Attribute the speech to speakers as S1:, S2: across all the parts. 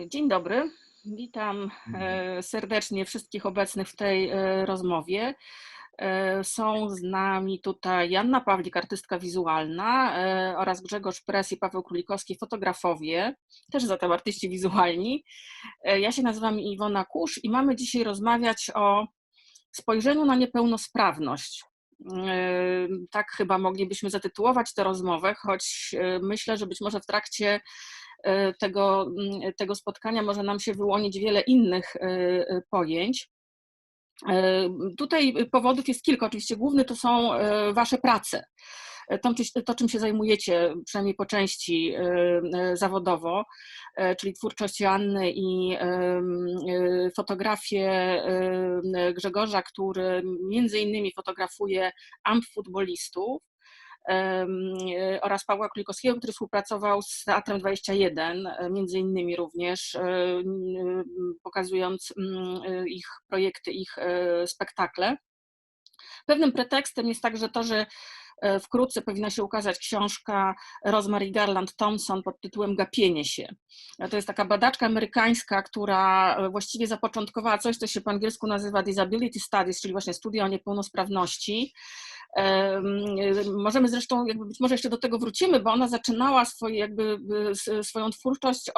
S1: Dzień dobry, witam serdecznie wszystkich obecnych w tej rozmowie. Są z nami tutaj Joanna Pawlik, artystka wizualna, oraz Grzegorz Pres i Paweł Królikowski, fotografowie, też zatem artyści wizualni. Ja się nazywam Iwona Kusz i mamy dzisiaj rozmawiać o spojrzeniu na niepełnosprawność. Tak chyba moglibyśmy zatytułować tę rozmowę, choć myślę, że być może w trakcie tego spotkania może nam się wyłonić wiele innych pojęć. Tutaj powodów jest kilka. Oczywiście główny to są wasze prace, to czym się zajmujecie, przynajmniej po części zawodowo, czyli twórczość Joanny i fotografię Grzegorza, który między innymi fotografuje futbolistów, oraz Pawła Królikowskiego, który współpracował z Teatrem 21, między innymi również pokazując ich projekty, ich spektakle. Pewnym pretekstem jest także to, że wkrótce powinna się ukazać książka Rosemary Garland Thompson pod tytułem Gapienie się. To jest taka badaczka amerykańska, która właściwie zapoczątkowała coś, co się po angielsku nazywa Disability Studies, czyli właśnie studia o niepełnosprawności. Możemy zresztą, być może jeszcze do tego wrócimy, bo ona zaczynała swoją twórczość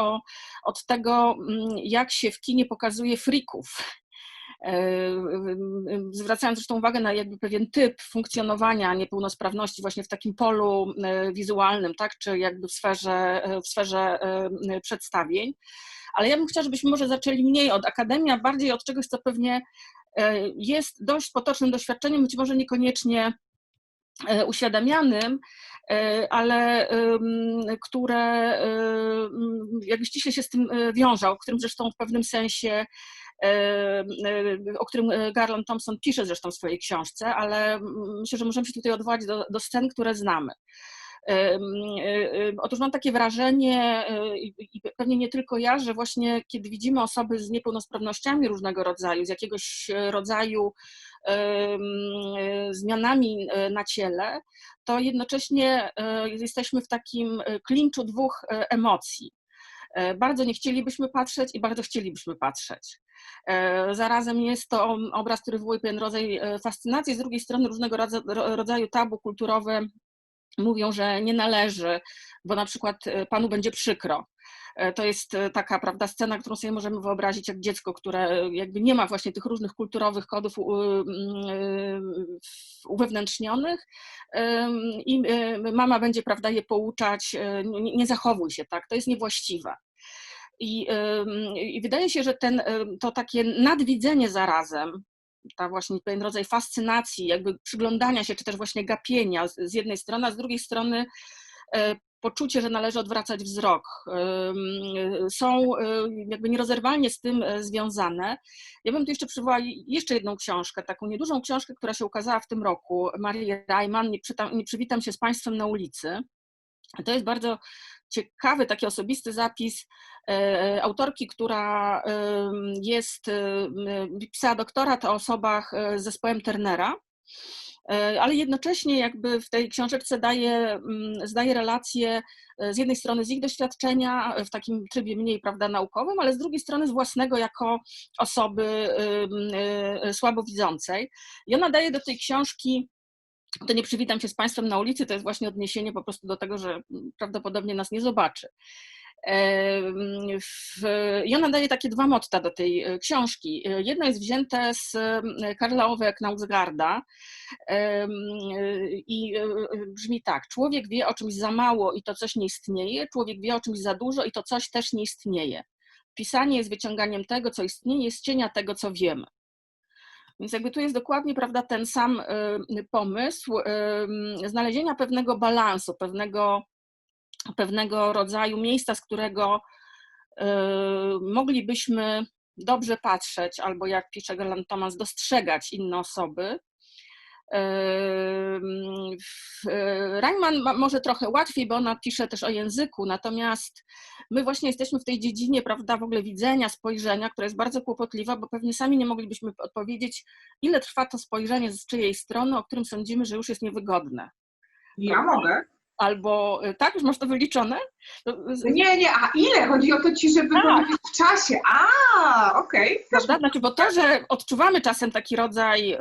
S1: od tego, jak się w kinie pokazuje freaków. Zwracając zresztą uwagę na pewien typ funkcjonowania niepełnosprawności właśnie w takim polu wizualnym, tak, czy w sferze przedstawień. Ale ja bym chciała, żebyśmy może zaczęli mniej od akademii, a bardziej od czegoś, co pewnie jest dość potocznym doświadczeniem, być może niekoniecznie uświadamianym, ale które ściśle się z tym wiąże, o którym zresztą w pewnym sensie, o którym Garland Thompson pisze zresztą w swojej książce, ale myślę, że możemy się tutaj odwołać do scen, które znamy. Otóż mam takie wrażenie, i pewnie nie tylko ja, że właśnie kiedy widzimy osoby z niepełnosprawnościami różnego rodzaju, z jakiegoś rodzaju zmianami na ciele, to jednocześnie jesteśmy w takim klinczu dwóch emocji. Bardzo nie chcielibyśmy patrzeć i bardzo chcielibyśmy patrzeć. Zarazem jest to obraz, który wywołuje pewien rodzaj fascynacji, z drugiej strony różnego rodzaju tabu kulturowe mówią, że nie należy, bo na przykład panu będzie przykro. To jest taka, prawda, scena, którą sobie możemy wyobrazić jak dziecko, które nie ma właśnie tych różnych kulturowych kodów uwewnętrznionych i mama będzie, prawda, je pouczać, nie zachowuj się tak, to jest niewłaściwe. I wydaje się, że to takie nadwidzenie zarazem, właśnie pewien rodzaj fascynacji, przyglądania się, czy też właśnie gapienia z jednej strony, a z drugiej strony poczucie, że należy odwracać wzrok, są nierozerwalnie z tym związane. Ja bym tu jeszcze przywołała jeszcze jedną książkę, taką niedużą książkę, która się ukazała w tym roku, Marii Reimann, Nie przywitam się z państwem na ulicy. To jest bardzo ciekawy, taki osobisty zapis autorki, która pisała doktorat o osobach z zespołem Turnera, ale jednocześnie w tej książeczce zdaje relacje z jednej strony z ich doświadczenia w takim trybie mniej, prawda, naukowym, ale z drugiej strony z własnego jako osoby słabowidzącej. I ona daje do tej książki, to nie przywitam się z państwem na ulicy, to jest właśnie odniesienie po prostu do tego, że prawdopodobnie nas nie zobaczy. I ona daje takie dwa motta do tej książki. Jedno jest wzięte z Karla Ove Knausgaarda i brzmi tak: człowiek wie o czymś za mało i to coś nie istnieje, człowiek wie o czymś za dużo i to coś też nie istnieje. Pisanie jest wyciąganiem tego, co istnieje, z cienia tego, co wiemy. Więc tu jest dokładnie, prawda, ten sam pomysł znalezienia pewnego balansu, pewnego rodzaju miejsca, z którego moglibyśmy dobrze patrzeć, albo jak pisze Garland Thomas, dostrzegać inne osoby. Reimann może trochę łatwiej, bo ona pisze też o języku, natomiast my właśnie jesteśmy w tej dziedzinie, prawda, w ogóle widzenia, spojrzenia, która jest bardzo kłopotliwa, bo pewnie sami nie moglibyśmy odpowiedzieć, ile trwa to spojrzenie z czyjej strony, o którym sądzimy, że już jest niewygodne.
S2: Ja mogę.
S1: Albo tak, już masz to wyliczone?
S2: Nie, a ile? Chodzi o to ci, żeby powiedzieć w czasie. Okej.
S1: Prawda? Znaczy, bo to, że odczuwamy czasem taki rodzaj,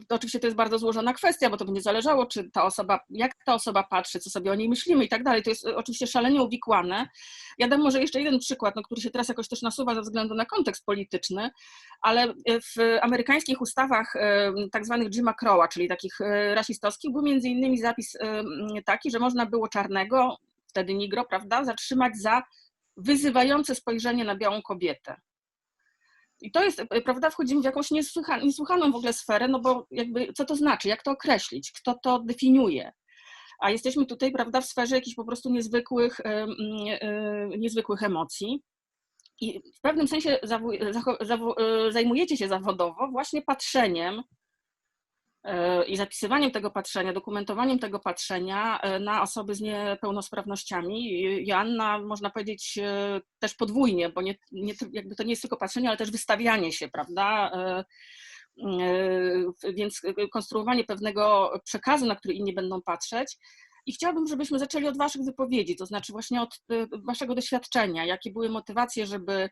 S1: oczywiście to jest bardzo złożona kwestia, bo to będzie zależało, czy ta osoba, jak ta osoba patrzy, co sobie o niej myślimy i tak dalej, to jest oczywiście szalenie uwikłane. Ja dam może jeszcze jeden przykład, który się teraz jakoś też nasuwa ze względu na kontekst polityczny, ale w amerykańskich ustawach tak zwanych Jima Crowa, czyli takich rasistowskich, był między innymi zapis taki, że można było czarnego, wtedy nigro, prawda, zatrzymać za wyzywające spojrzenie na białą kobietę. I to jest, prawda, wchodzimy w jakąś niesłychaną w ogóle sferę, no bo jakby co to znaczy, jak to określić, kto to definiuje. A jesteśmy tutaj, prawda, w sferze jakichś po prostu niezwykłych emocji. I w pewnym sensie zajmujecie się zawodowo właśnie patrzeniem i zapisywaniem tego patrzenia, dokumentowaniem tego patrzenia na osoby z niepełnosprawnościami. Joanna, można powiedzieć, też podwójnie, bo jakby to nie jest tylko patrzenie, ale też wystawianie się, prawda? Więc konstruowanie pewnego przekazu, na który inni będą patrzeć. I chciałabym, żebyśmy zaczęli od waszych wypowiedzi, to znaczy właśnie od waszego doświadczenia, jakie były motywacje, żeby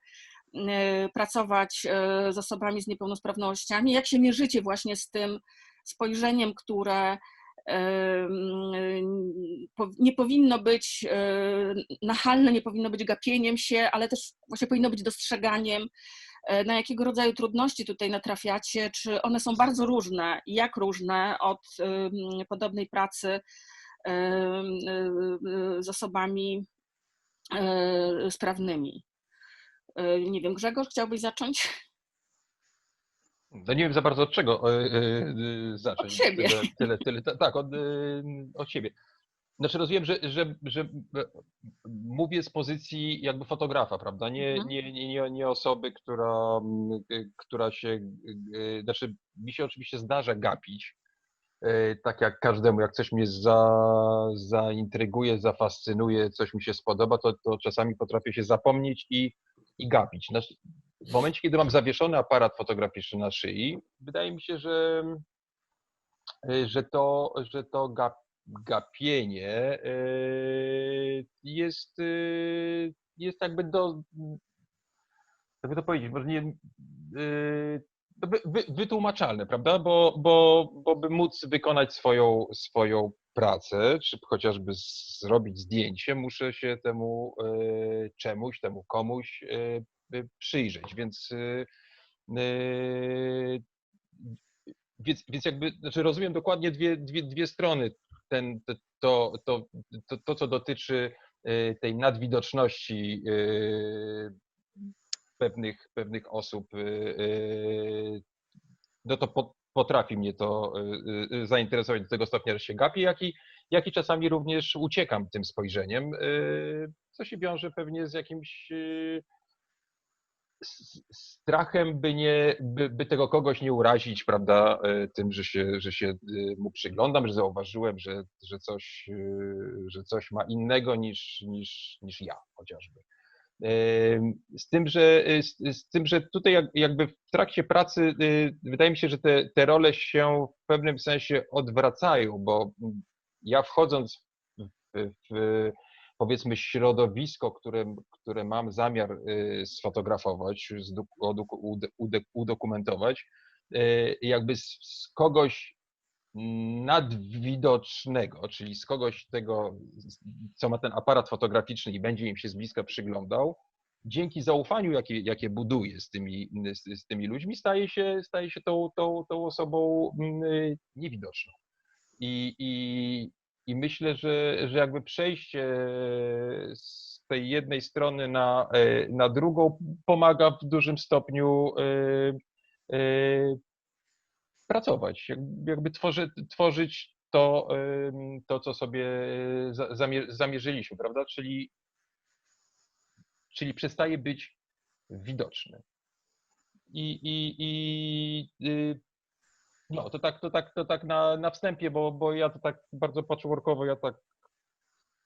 S1: pracować z osobami z niepełnosprawnościami, jak się mierzycie właśnie z tym spojrzeniem, które nie powinno być nachalne, nie powinno być gapieniem się, ale też właśnie powinno być dostrzeganiem, na jakiego rodzaju trudności tutaj natrafiacie, czy one są bardzo różne i jak różne od podobnej pracy z osobami sprawnymi. Nie wiem, Grzegorz, chciałbyś zacząć?
S3: No nie wiem za bardzo od czego zacząć.
S1: Od siebie.
S3: Tak, od siebie. Znaczy rozumiem, że mówię z pozycji jakby fotografa, prawda? Nie osoby, która się, znaczy mi się oczywiście zdarza gapić, tak jak każdemu, jak coś mnie zaintryguje, zafascynuje, coś mi się spodoba, to czasami potrafię się zapomnieć i gapić. Znaczy, w momencie, kiedy mam zawieszony aparat fotograficzny na szyi, wydaje mi się, że to gapienie jest jakby jakby to powiedzieć, może nie wytłumaczalne, prawda? Bo by móc wykonać swoją pracę, czy chociażby zrobić zdjęcie, muszę się temu czemuś, temu komuś przyjrzeć, więc jakby, znaczy rozumiem dokładnie dwie strony. To, co dotyczy tej nadwidoczności pewnych osób, no to potrafi mnie to zainteresować do tego stopnia, że się gapię, jak i czasami również uciekam tym spojrzeniem, co się wiąże pewnie z jakimś strachem, by tego kogoś nie urazić, prawda, tym, że się mu przyglądam, że zauważyłem, że coś ma innego niż ja chociażby. Z tym, że tutaj jakby w trakcie pracy wydaje mi się, że te role się w pewnym sensie odwracają, bo ja wchodząc w powiedzmy środowisko, które mam zamiar sfotografować, udokumentować, jakby z kogoś nadwidocznego, czyli z kogoś tego, co ma ten aparat fotograficzny i będzie im się z bliska przyglądał, dzięki zaufaniu, jakie buduje z tymi ludźmi, staje się tą osobą niewidoczną. I myślę, że jakby przejście z tej jednej strony na drugą pomaga w dużym stopniu pracować, jakby tworzyć to co sobie zamierzyliśmy, prawda? Czyli przestaje być widoczny. No, to tak na wstępie, bo ja to tak bardzo patchworkowo, ja tak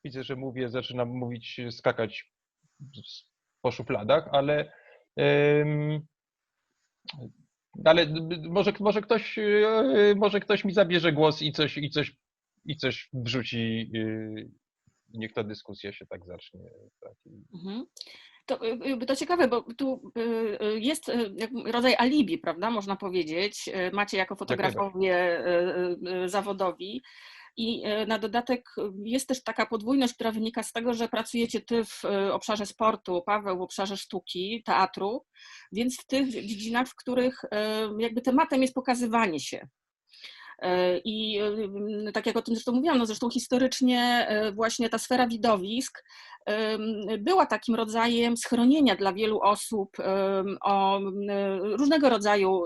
S3: widzę, że zaczynam mówić, skakać po szufladach, ale może ktoś mi zabierze głos i coś wrzuci niech ta dyskusja się tak zacznie. Tak.
S1: Mhm. To ciekawe, bo tu jest rodzaj alibi, prawda, można powiedzieć. Macie jako fotografowie zawodowi i na dodatek jest też taka podwójność, która wynika z tego, że pracujecie ty w obszarze sportu, Paweł w obszarze sztuki, teatru, więc w tych dziedzinach, w których jakby tematem jest pokazywanie się. I tak jak o tym zresztą mówiłam, no zresztą historycznie właśnie ta sfera widowisk była takim rodzajem schronienia dla wielu osób o różnego rodzaju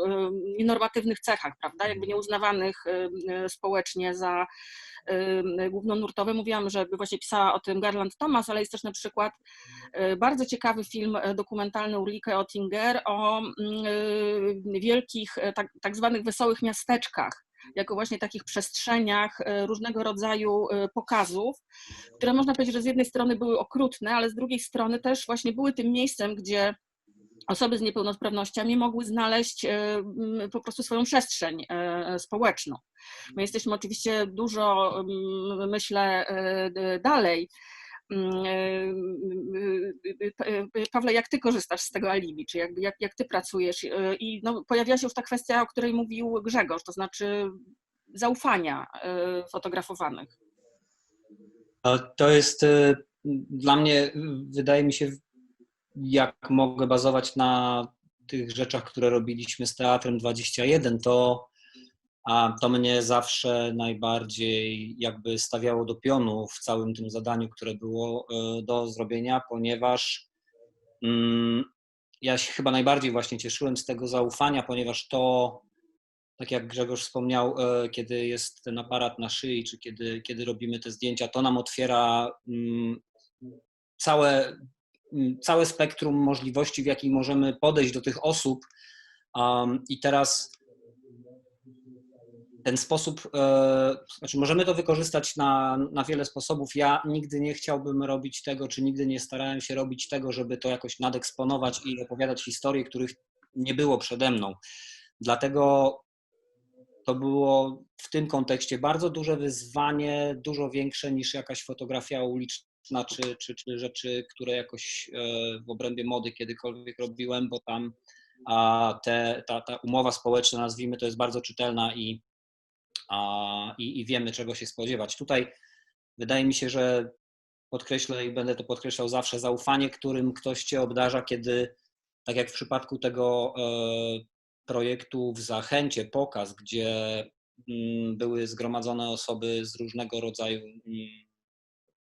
S1: normatywnych cechach, prawda, jakby nieuznawanych społecznie za głównonurtowe. Mówiłam, że właśnie pisała o tym Garland Thomas, ale jest też na przykład bardzo ciekawy film dokumentalny Ulrike Oettinger o wielkich, tak zwanych wesołych miasteczkach, jako właśnie takich przestrzeniach różnego rodzaju pokazów, które można powiedzieć, że z jednej strony były okrutne, ale z drugiej strony też właśnie były tym miejscem, gdzie osoby z niepełnosprawnościami mogły znaleźć po prostu swoją przestrzeń społeczną. My jesteśmy oczywiście dużo, myślę, dalej. Pawle, jak ty korzystasz z tego alibi, czy jak ty pracujesz? I no, pojawiła się już ta kwestia, o której mówił Grzegorz, to znaczy zaufania fotografowanych.
S4: To jest dla mnie, wydaje mi się, jak mogę bazować na tych rzeczach, które robiliśmy z Teatrem 21, to mnie zawsze najbardziej jakby stawiało do pionu w całym tym zadaniu, które było do zrobienia, ponieważ ja się chyba najbardziej właśnie cieszyłem z tego zaufania, ponieważ to, tak jak Grzegorz wspomniał, kiedy jest ten aparat na szyi, czy kiedy robimy te zdjęcia, to nam otwiera całe spektrum możliwości, w jakich możemy podejść do tych osób. I teraz ten sposób, znaczy możemy to wykorzystać na wiele sposobów. Ja nigdy nie chciałbym robić tego, czy nigdy nie starałem się robić tego, żeby to jakoś nadeksponować i opowiadać historie, których nie było przede mną. Dlatego to było w tym kontekście bardzo duże wyzwanie, dużo większe niż jakaś fotografia uliczna, czy rzeczy, które jakoś w obrębie mody kiedykolwiek robiłem, bo tam ta umowa społeczna, nazwijmy, to jest bardzo czytelna i wiemy, czego się spodziewać. Tutaj wydaje mi się, że podkreślę i będę to podkreślał zawsze, zaufanie, którym ktoś cię obdarza, kiedy, tak jak w przypadku tego projektu w Zachęcie, pokaz, gdzie były zgromadzone osoby z różnego rodzaju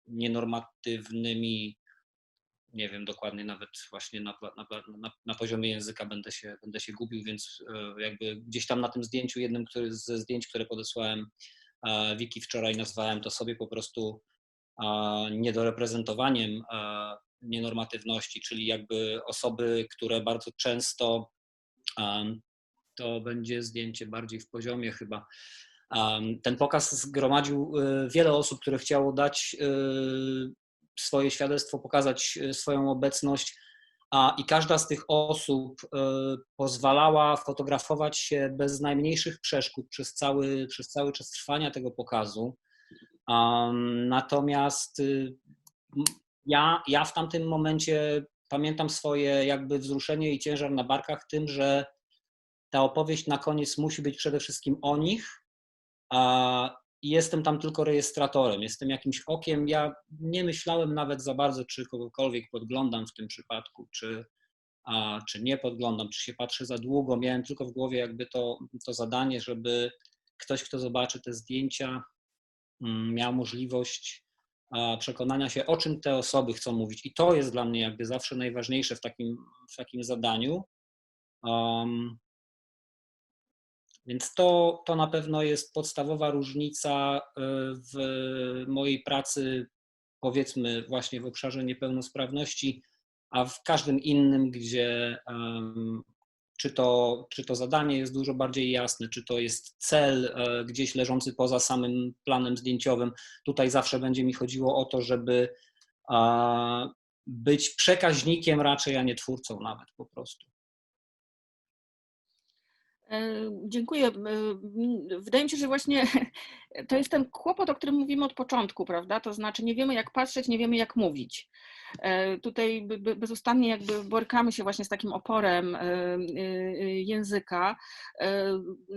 S4: nienormatywnymi, nie wiem dokładnie, nawet właśnie na poziomie języka będę się gubił, więc jakby gdzieś tam na tym zdjęciu, jednym ze zdjęć, które podesłałem Wiki wczoraj, nazwałem to sobie po prostu niedoreprezentowaniem nienormatywności, czyli jakby osoby, które bardzo często, to będzie zdjęcie bardziej w poziomie chyba, ten pokaz zgromadził wiele osób, które chciało dać swoje świadectwo, pokazać swoją obecność, i każda z tych osób pozwalała fotografować się bez najmniejszych przeszkód przez cały czas trwania tego pokazu. Natomiast ja w tamtym momencie pamiętam swoje jakby wzruszenie i ciężar na barkach tym, że ta opowieść na koniec musi być przede wszystkim o nich, i jestem tam tylko rejestratorem, jestem jakimś okiem. Ja nie myślałem nawet za bardzo, czy kogokolwiek podglądam w tym przypadku, czy nie podglądam, czy się patrzę za długo. Miałem tylko w głowie jakby to zadanie, żeby ktoś, kto zobaczy te zdjęcia, miał możliwość przekonania się, o czym te osoby chcą mówić. I to jest dla mnie jakby zawsze najważniejsze w takim zadaniu. Więc to na pewno jest podstawowa różnica w mojej pracy, powiedzmy właśnie w obszarze niepełnosprawności, a w każdym innym, gdzie czy to zadanie jest dużo bardziej jasne, czy to jest cel gdzieś leżący poza samym planem zdjęciowym. Tutaj zawsze będzie mi chodziło o to, żeby być przekaźnikiem raczej, a nie twórcą nawet po prostu.
S1: Dziękuję. Wydaje mi się, że właśnie to jest ten kłopot, o którym mówimy od początku, prawda? To znaczy nie wiemy, jak patrzeć, nie wiemy, jak mówić. Tutaj bezustannie jakby borykamy się właśnie z takim oporem języka.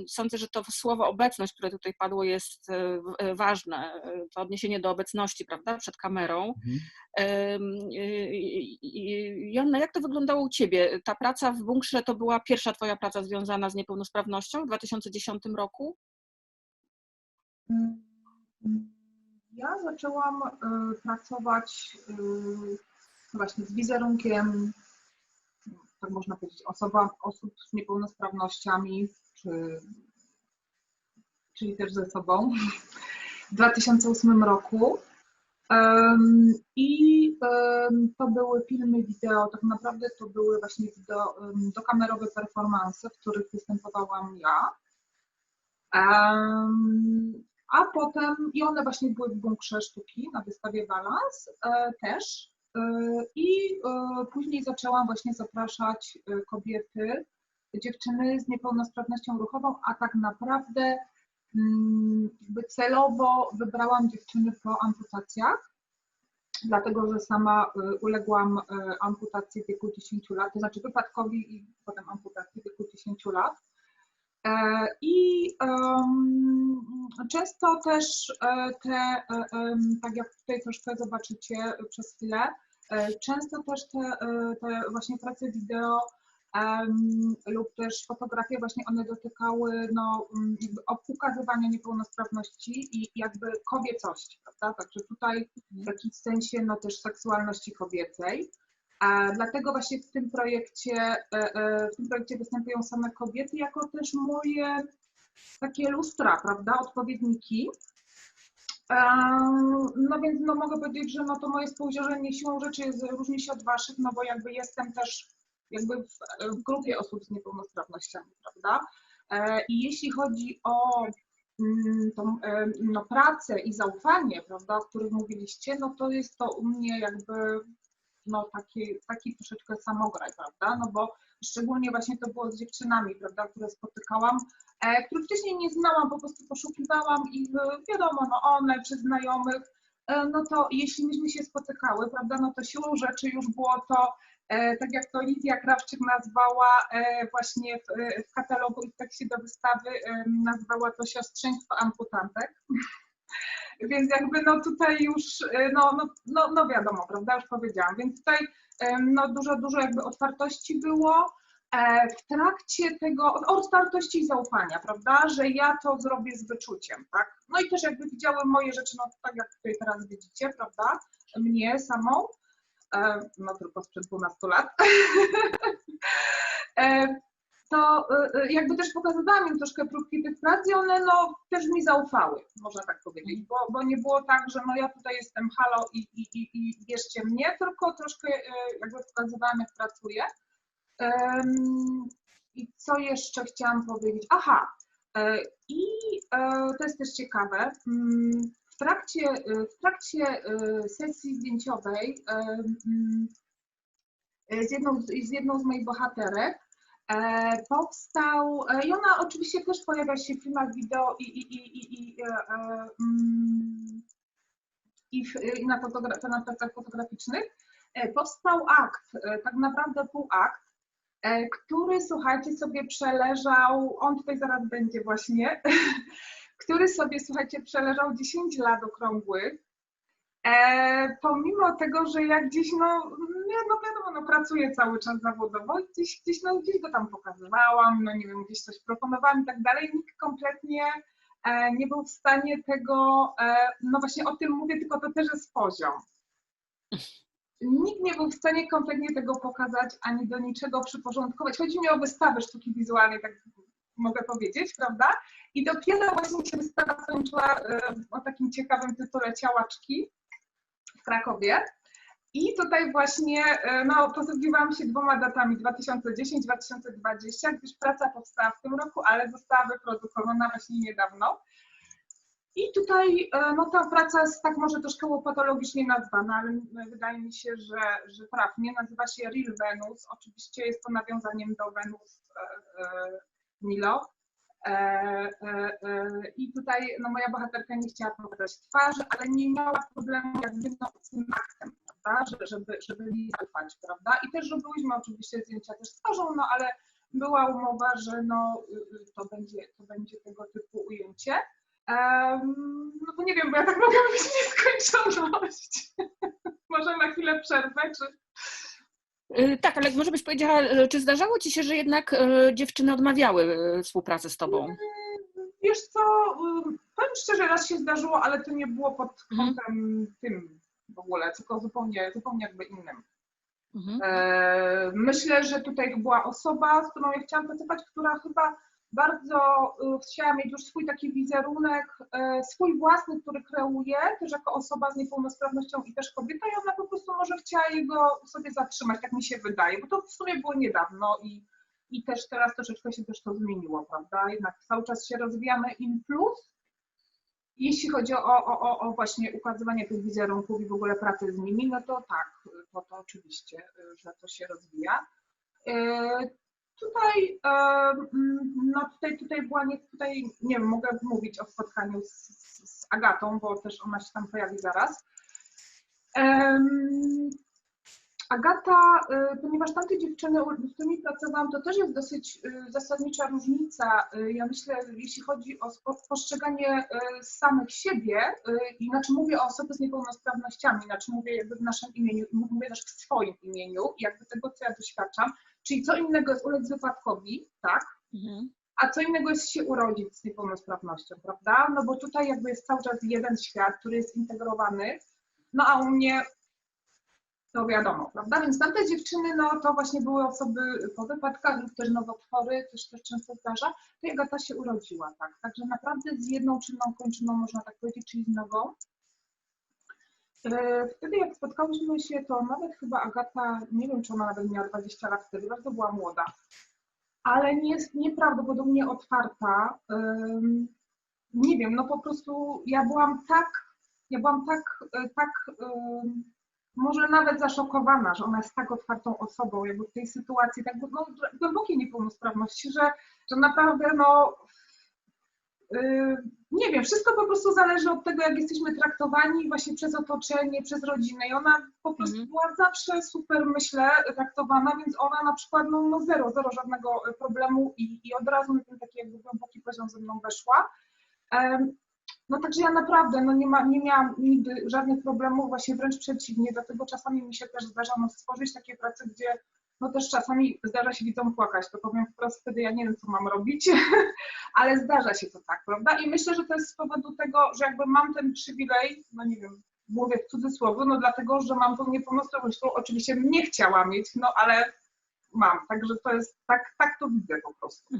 S1: Sądzę, że to słowo obecność, które tutaj padło, jest ważne. To odniesienie do obecności, prawda, przed kamerą. Joanna, jak to wyglądało u Ciebie? Ta praca w bunkrze to była pierwsza Twoja praca związana z niepełnosprawnością w 2010 roku?
S2: Ja zaczęłam pracować właśnie z wizerunkiem, tak można powiedzieć, osób z niepełnosprawnościami, czyli też ze sobą w 2008 roku. I to były filmy wideo, tak naprawdę to były właśnie dokamerowe performanse, w których występowałam ja. A potem, i one właśnie były w bunkrze sztuki na wystawie Balans też. I później zaczęłam właśnie zapraszać kobiety, dziewczyny z niepełnosprawnością ruchową, a tak naprawdę jakby celowo wybrałam dziewczyny po amputacjach, dlatego że sama uległam amputacji w wieku 10 lat, to znaczy wypadkowi i potem amputacji w wieku 10 lat. I często też tak jak tutaj troszkę zobaczycie przez chwilę, często też te właśnie prace wideo lub też fotografie właśnie one dotykały no, jakby ukazywania niepełnosprawności i jakby kobiecości, prawda? Także tutaj w jakimś sensie no też seksualności kobiecej. Dlatego właśnie w tym projekcie występują same kobiety jako też moje takie lustra, prawda, odpowiedniki. No więc no mogę powiedzieć, że no to moje spojrzenie siłą rzeczy różni się od waszych, no bo jakby jestem też jakby w grupie osób z niepełnosprawnościami, prawda. I jeśli chodzi o tą no, pracę i zaufanie, prawda, o których mówiliście, no to jest to u mnie jakby no taki troszeczkę samograj, prawda, no bo szczególnie właśnie to było z dziewczynami, prawda, które spotykałam, których wcześniej nie znałam, po prostu poszukiwałam ich, wiadomo, no online, przez znajomych, no to jeśli myśmy się spotykały, prawda, no to siłą rzeczy już było to, tak jak to Lidia Krawczyk nazwała właśnie w katalogu i w tekście do wystawy, nazwała to siostrzeństwo amputantek. Więc jakby no tutaj już, no wiadomo, prawda, już powiedziałam, więc tutaj no dużo jakby otwartości było, w trakcie tego, otwartości i zaufania, prawda, że ja to zrobię z wyczuciem, tak, no i też jakby widziały moje rzeczy, no tak jak tutaj teraz widzicie, prawda, mnie samą, no tylko sprzed 12 lat, to jakby też pokazywałam im troszkę próbki tych prac i one no też mi zaufały, można tak powiedzieć, bo nie było tak, że no ja tutaj jestem halo i bierzcie mnie, tylko troszkę jakby pokazywałam, jak pracuję. I co jeszcze chciałam powiedzieć? Aha, i to jest też ciekawe, w trakcie sesji zdjęciowej z jedną z moich bohaterek powstał, i ona oczywiście też pojawia się w filmach wideo i na pracach fotograficznych, powstał akt, tak naprawdę półakt, który, słuchajcie, sobie przeleżał, on tutaj zaraz będzie właśnie, który sobie, słuchajcie, przeleżał 10 lat okrągłych, pomimo tego, że ja gdzieś, no wiadomo, no pracuję cały czas zawodowo i gdzieś go tam pokazywałam, no nie wiem, gdzieś coś proponowałam i tak dalej, nikt kompletnie nie był w stanie tego, no właśnie o tym mówię, tylko to też jest poziom. Nikt nie był w stanie kompletnie tego pokazać, ani do niczego przyporządkować. Chodzi mi o wystawę sztuki wizualnej, tak mogę powiedzieć, prawda? I dopiero właśnie się wystawa skończyła o takim ciekawym tytule Ciałaczki w Krakowie. I tutaj właśnie no, posługiwałam się 2 datami, 2010-2020, gdyż praca powstała w tym roku, ale została wyprodukowana właśnie niedawno. I tutaj no, ta praca jest tak może troszkę łopatologicznie nazwana, ale wydaje mi się, że trafnie. Nazywa się Real Venus. Oczywiście jest to nawiązaniem do Wenus Milo. I tutaj no, moja bohaterka nie chciała pokazać twarzy, ale nie miała problemu jakby no, z tym aktem, prawda, żeby mi zaufać, prawda? I też robiłyśmy oczywiście zdjęcia też z twarzą, no ale była umowa, że no, to będzie tego typu ujęcie. No to nie wiem, bo ja tak mogę mieć nieskończoność. Może na chwilę przerwę, czy...
S1: Tak, ale może byś powiedziała, czy zdarzało ci się, że jednak dziewczyny odmawiały współpracy z tobą?
S2: Wiesz co, powiem szczerze, raz się zdarzyło, ale to nie było pod kątem tym w ogóle, tylko zupełnie jakby innym. Myślę, że tutaj była osoba, z którą ja chciałam pracować, która chyba bardzo chciała mieć już swój taki wizerunek, swój własny, który kreuje, też jako osoba z niepełnosprawnością i też kobieta, i ona po prostu może chciała jego sobie zatrzymać, tak mi się wydaje, bo to w sumie było niedawno i też teraz troszeczkę się też to zmieniło, prawda? Jednak cały czas się rozwijamy in plus, jeśli chodzi o właśnie ukazywanie tych wizerunków i w ogóle pracę z nimi, no to tak, to oczywiście, że to się rozwija. Tutaj, no tutaj była, nie wiem, mogę mówić o spotkaniu z Agatą, bo też ona się tam pojawi zaraz. Agata, ponieważ tamte dziewczyny, z którymi pracowałam, to też jest dosyć zasadnicza różnica, ja myślę, jeśli chodzi o postrzeganie samych siebie, inaczej mówię o osobach z niepełnosprawnościami, inaczej mówię jakby w naszym imieniu, mówię też w swoim imieniu, jakby tego, co ja doświadczam, czyli co innego jest ulec wypadkowi, tak? A co innego jest się urodzić z niepełnosprawnością, prawda? No bo tutaj jakby jest cały czas jeden świat, który jest integrowany, no a u mnie to wiadomo, prawda? Więc tamte dziewczyny, no to właśnie były osoby po wypadkach lub też nowotwory, też często zdarza, to Agata się urodziła, tak? Także naprawdę z jedną czynną kończyną, można tak powiedzieć, czyli z nogą. Wtedy jak spotkałyśmy się, to nawet chyba Agata, nie wiem, czy ona nawet miała 20 lat wtedy, bardzo była młoda, ale jest nieprawdopodobnie otwarta. Nie wiem, no po prostu ja byłam tak może nawet zaszokowana, że ona jest tak otwartą osobą, jakby w tej sytuacji, tak no, głębokiej niepełnosprawności, że naprawdę no nie wiem, wszystko po prostu zależy od tego, jak jesteśmy traktowani właśnie przez otoczenie, przez rodzinę i ona po prostu była zawsze super, myślę, traktowana, więc ona na przykład no zero żadnego problemu i od razu na ten taki jakby głęboki poziom ze mną weszła. No także ja naprawdę no nie miałam nigdy żadnych problemów, właśnie wręcz przeciwnie, dlatego czasami mi się też zdarza stworzyć takie prace, gdzie no też czasami zdarza się widzom płakać, to powiem wprost, wtedy ja nie wiem, co mam robić, ale zdarza się to tak, prawda? I myślę, że to jest z powodu tego, że jakby mam ten przywilej, no nie wiem, mówię w cudzysłowie, no dlatego, że mam tą niepełnosprawność, którą oczywiście nie chciała mieć, no ale mam, także to jest, tak to widzę po prostu.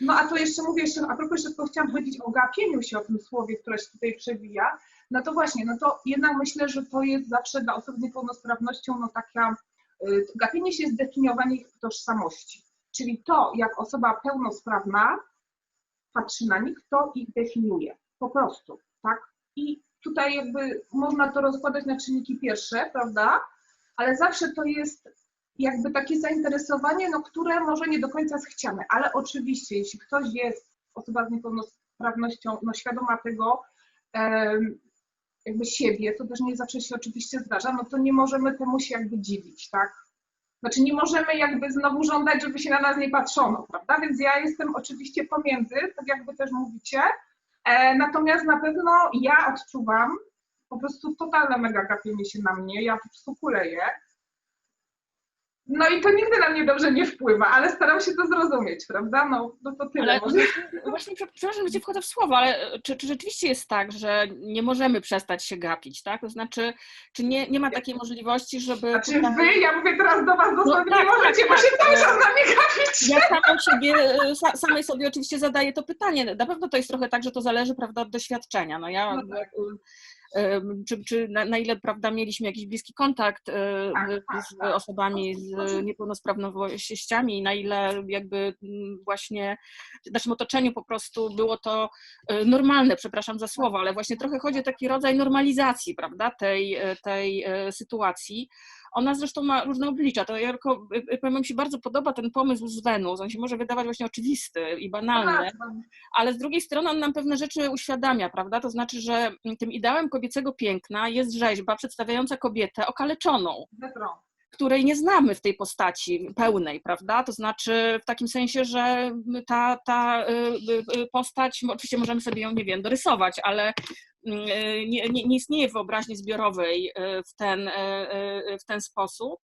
S2: No a to jeszcze mówię, a propos jeszcze tylko chciałam powiedzieć o gapieniu się, o tym słowie, które się tutaj przewija, no to właśnie, no to jednak myślę, że to jest zawsze dla osób z niepełnosprawnością no taka, gapienie się jest definiowanie ich tożsamości, czyli to, jak osoba pełnosprawna patrzy na nich, to ich definiuje, po prostu, tak? I tutaj jakby można to rozkładać na czynniki pierwsze, prawda? Ale zawsze to jest jakby takie zainteresowanie, no, które może nie do końca jest chciane, ale oczywiście, jeśli ktoś jest, osoba z niepełnosprawnością, no świadoma tego, jakby siebie, to też nie zawsze się oczywiście zdarza, no to nie możemy temu się jakby dziwić, tak? Znaczy nie możemy jakby znowu żądać, żeby się na nas nie patrzono, prawda? Więc ja jestem oczywiście pomiędzy, tak jakby też mówicie, natomiast na pewno ja odczuwam po prostu totalne mega gapienie się na mnie, ja po prostu kuleję. No i to nigdy na mnie dobrze nie wpływa, ale staram się to zrozumieć, prawda? No to tyle.
S1: Ale
S2: może.
S1: właśnie, przepraszam, że ci wchodzę w słowo, ale czy rzeczywiście jest tak, że nie możemy przestać się gapić, tak? To znaczy, czy nie ma takiej możliwości, żeby...
S2: Znaczy ja mówię teraz do was dosłownie, nie możecie, bo się cały czas na mnie gapić.
S1: Ja samej sobie oczywiście zadaję to pytanie. Na pewno to jest trochę tak, że to zależy, prawda, od doświadczenia. No ja...
S2: No tak.
S1: Czy na ile, prawda, mieliśmy jakiś bliski kontakt z osobami z niepełnosprawnościami, na ile jakby właśnie w naszym otoczeniu po prostu było to normalne, przepraszam za słowo, ale właśnie trochę chodzi o taki rodzaj normalizacji, prawda, tej sytuacji. Ona zresztą ma różne oblicza. To ja tylko, powiem, mi się bardzo podoba ten pomysł z Wenus. On się może wydawać właśnie oczywisty i banalny, ale z drugiej strony on nam pewne rzeczy uświadamia, prawda? To znaczy, że tym ideałem kobiecego piękna jest rzeźba przedstawiająca kobietę okaleczoną, której nie znamy w tej postaci pełnej, prawda? To znaczy w takim sensie, że ta postać, oczywiście możemy sobie ją, nie wiem, dorysować, ale nie istnieje w wyobraźni zbiorowej w ten sposób.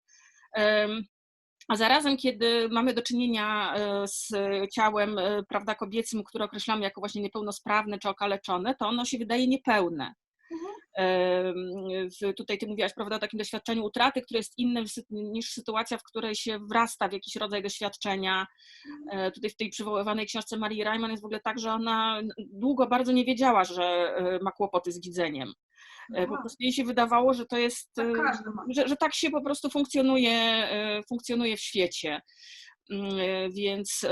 S1: A zarazem, kiedy mamy do czynienia z ciałem, prawda, kobiecym, które określamy jako właśnie niepełnosprawne czy okaleczone, to ono się wydaje niepełne. Tutaj ty mówiłaś, prawda, o takim doświadczeniu utraty, które jest inne niż sytuacja, w której się wrasta w jakiś rodzaj doświadczenia. Tutaj w tej przywoływanej książce Marii Reimann jest w ogóle tak, że ona długo bardzo nie wiedziała, że ma kłopoty z widzeniem. Po prostu jej się wydawało, że to jest, że tak się po prostu funkcjonuje w świecie. Więc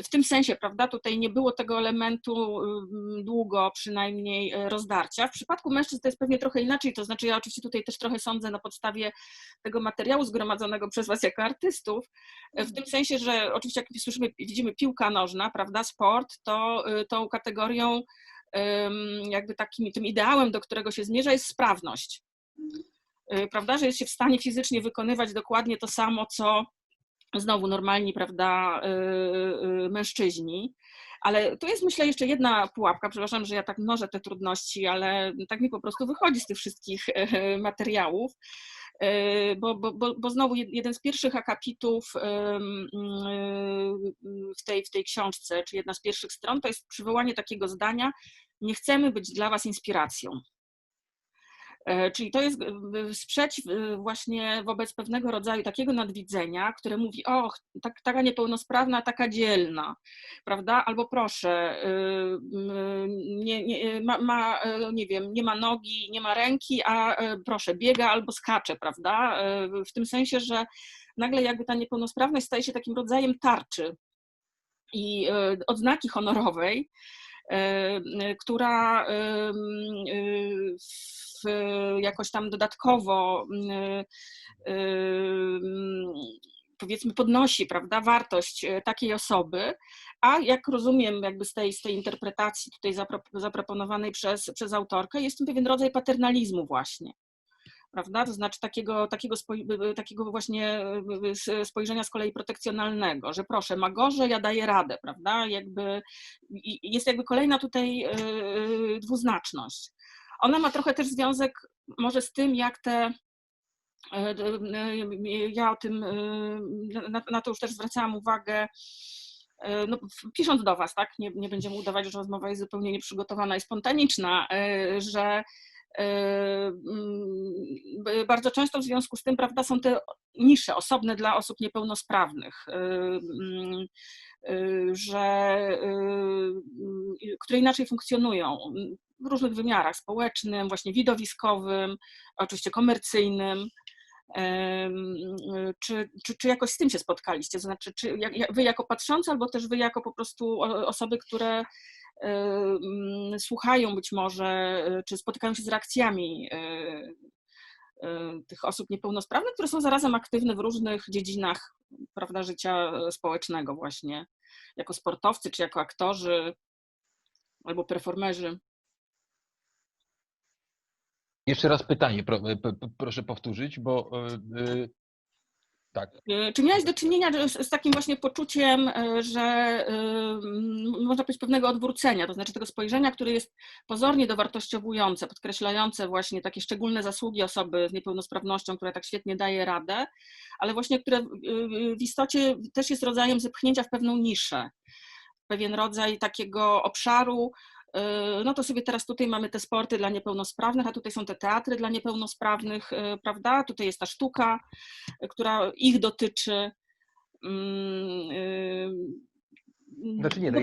S1: w tym sensie, prawda, tutaj nie było tego elementu długo przynajmniej rozdarcia. W przypadku mężczyzn to jest pewnie trochę inaczej, to znaczy ja oczywiście tutaj też trochę sądzę na podstawie tego materiału zgromadzonego przez was jako artystów, w tym sensie, że oczywiście jak słyszymy, widzimy piłka nożna, prawda, sport, to tą kategorią jakby tym ideałem, do którego się zmierza, jest sprawność. Prawda, że jest się w stanie fizycznie wykonywać dokładnie to samo, co znowu normalni, prawda, mężczyźni. Ale tu jest, myślę, jeszcze jedna pułapka, przepraszam, że ja tak mnożę te trudności, ale tak mi po prostu wychodzi z tych wszystkich materiałów, bo znowu jeden z pierwszych akapitów w tej książce, czy jedna z pierwszych stron, to jest przywołanie takiego zdania: nie chcemy być dla was inspiracją. Czyli to jest sprzeciw właśnie wobec pewnego rodzaju takiego nadwidzenia, które mówi: o, taka niepełnosprawna, taka dzielna, prawda? Albo proszę, nie wiem, nie ma nogi, nie ma ręki, a proszę, biega albo skacze, prawda? W tym sensie, że nagle jakby ta niepełnosprawność staje się takim rodzajem tarczy i odznaki honorowej, która jakoś tam dodatkowo powiedzmy podnosi, prawda, wartość takiej osoby, a jak rozumiem jakby z tej interpretacji tutaj zaproponowanej przez autorkę, jest to pewien rodzaj paternalizmu właśnie. Prawda? To znaczy takiego właśnie spojrzenia z kolei protekcjonalnego, że proszę, ma gorzej, ja daję radę, prawda? Jest jakby kolejna tutaj dwuznaczność. Ona ma trochę też związek może z tym, jak ja o tym, na to już też zwracałam uwagę, no, pisząc do was, tak? Nie będziemy udawać, że rozmowa jest zupełnie nieprzygotowana i spontaniczna, że bardzo często w związku z tym, prawda, są te nisze osobne dla osób niepełnosprawnych, które inaczej funkcjonują w różnych wymiarach: społecznym, właśnie widowiskowym, oczywiście komercyjnym. Czy jakoś z tym się spotkaliście? To znaczy, czy wy jako patrzący, albo też wy jako po prostu osoby, które słuchają być może, czy spotykają się z reakcjami tych osób niepełnosprawnych, które są zarazem aktywne w różnych dziedzinach, prawda, życia społecznego właśnie, jako sportowcy, czy jako aktorzy, albo performerzy.
S3: Jeszcze raz pytanie, proszę powtórzyć, bo tak.
S1: Czy miałeś do czynienia z takim właśnie poczuciem, że można powiedzieć pewnego odwrócenia, to znaczy tego spojrzenia, które jest pozornie dowartościowujące, podkreślające właśnie takie szczególne zasługi osoby z niepełnosprawnością, która tak świetnie daje radę, ale właśnie które w istocie też jest rodzajem zepchnięcia w pewną niszę, pewien rodzaj takiego obszaru. No to sobie teraz tutaj mamy te sporty dla niepełnosprawnych, a tutaj są te teatry dla niepełnosprawnych, prawda? Tutaj jest ta sztuka, która ich dotyczy.
S3: Znaczy nie, no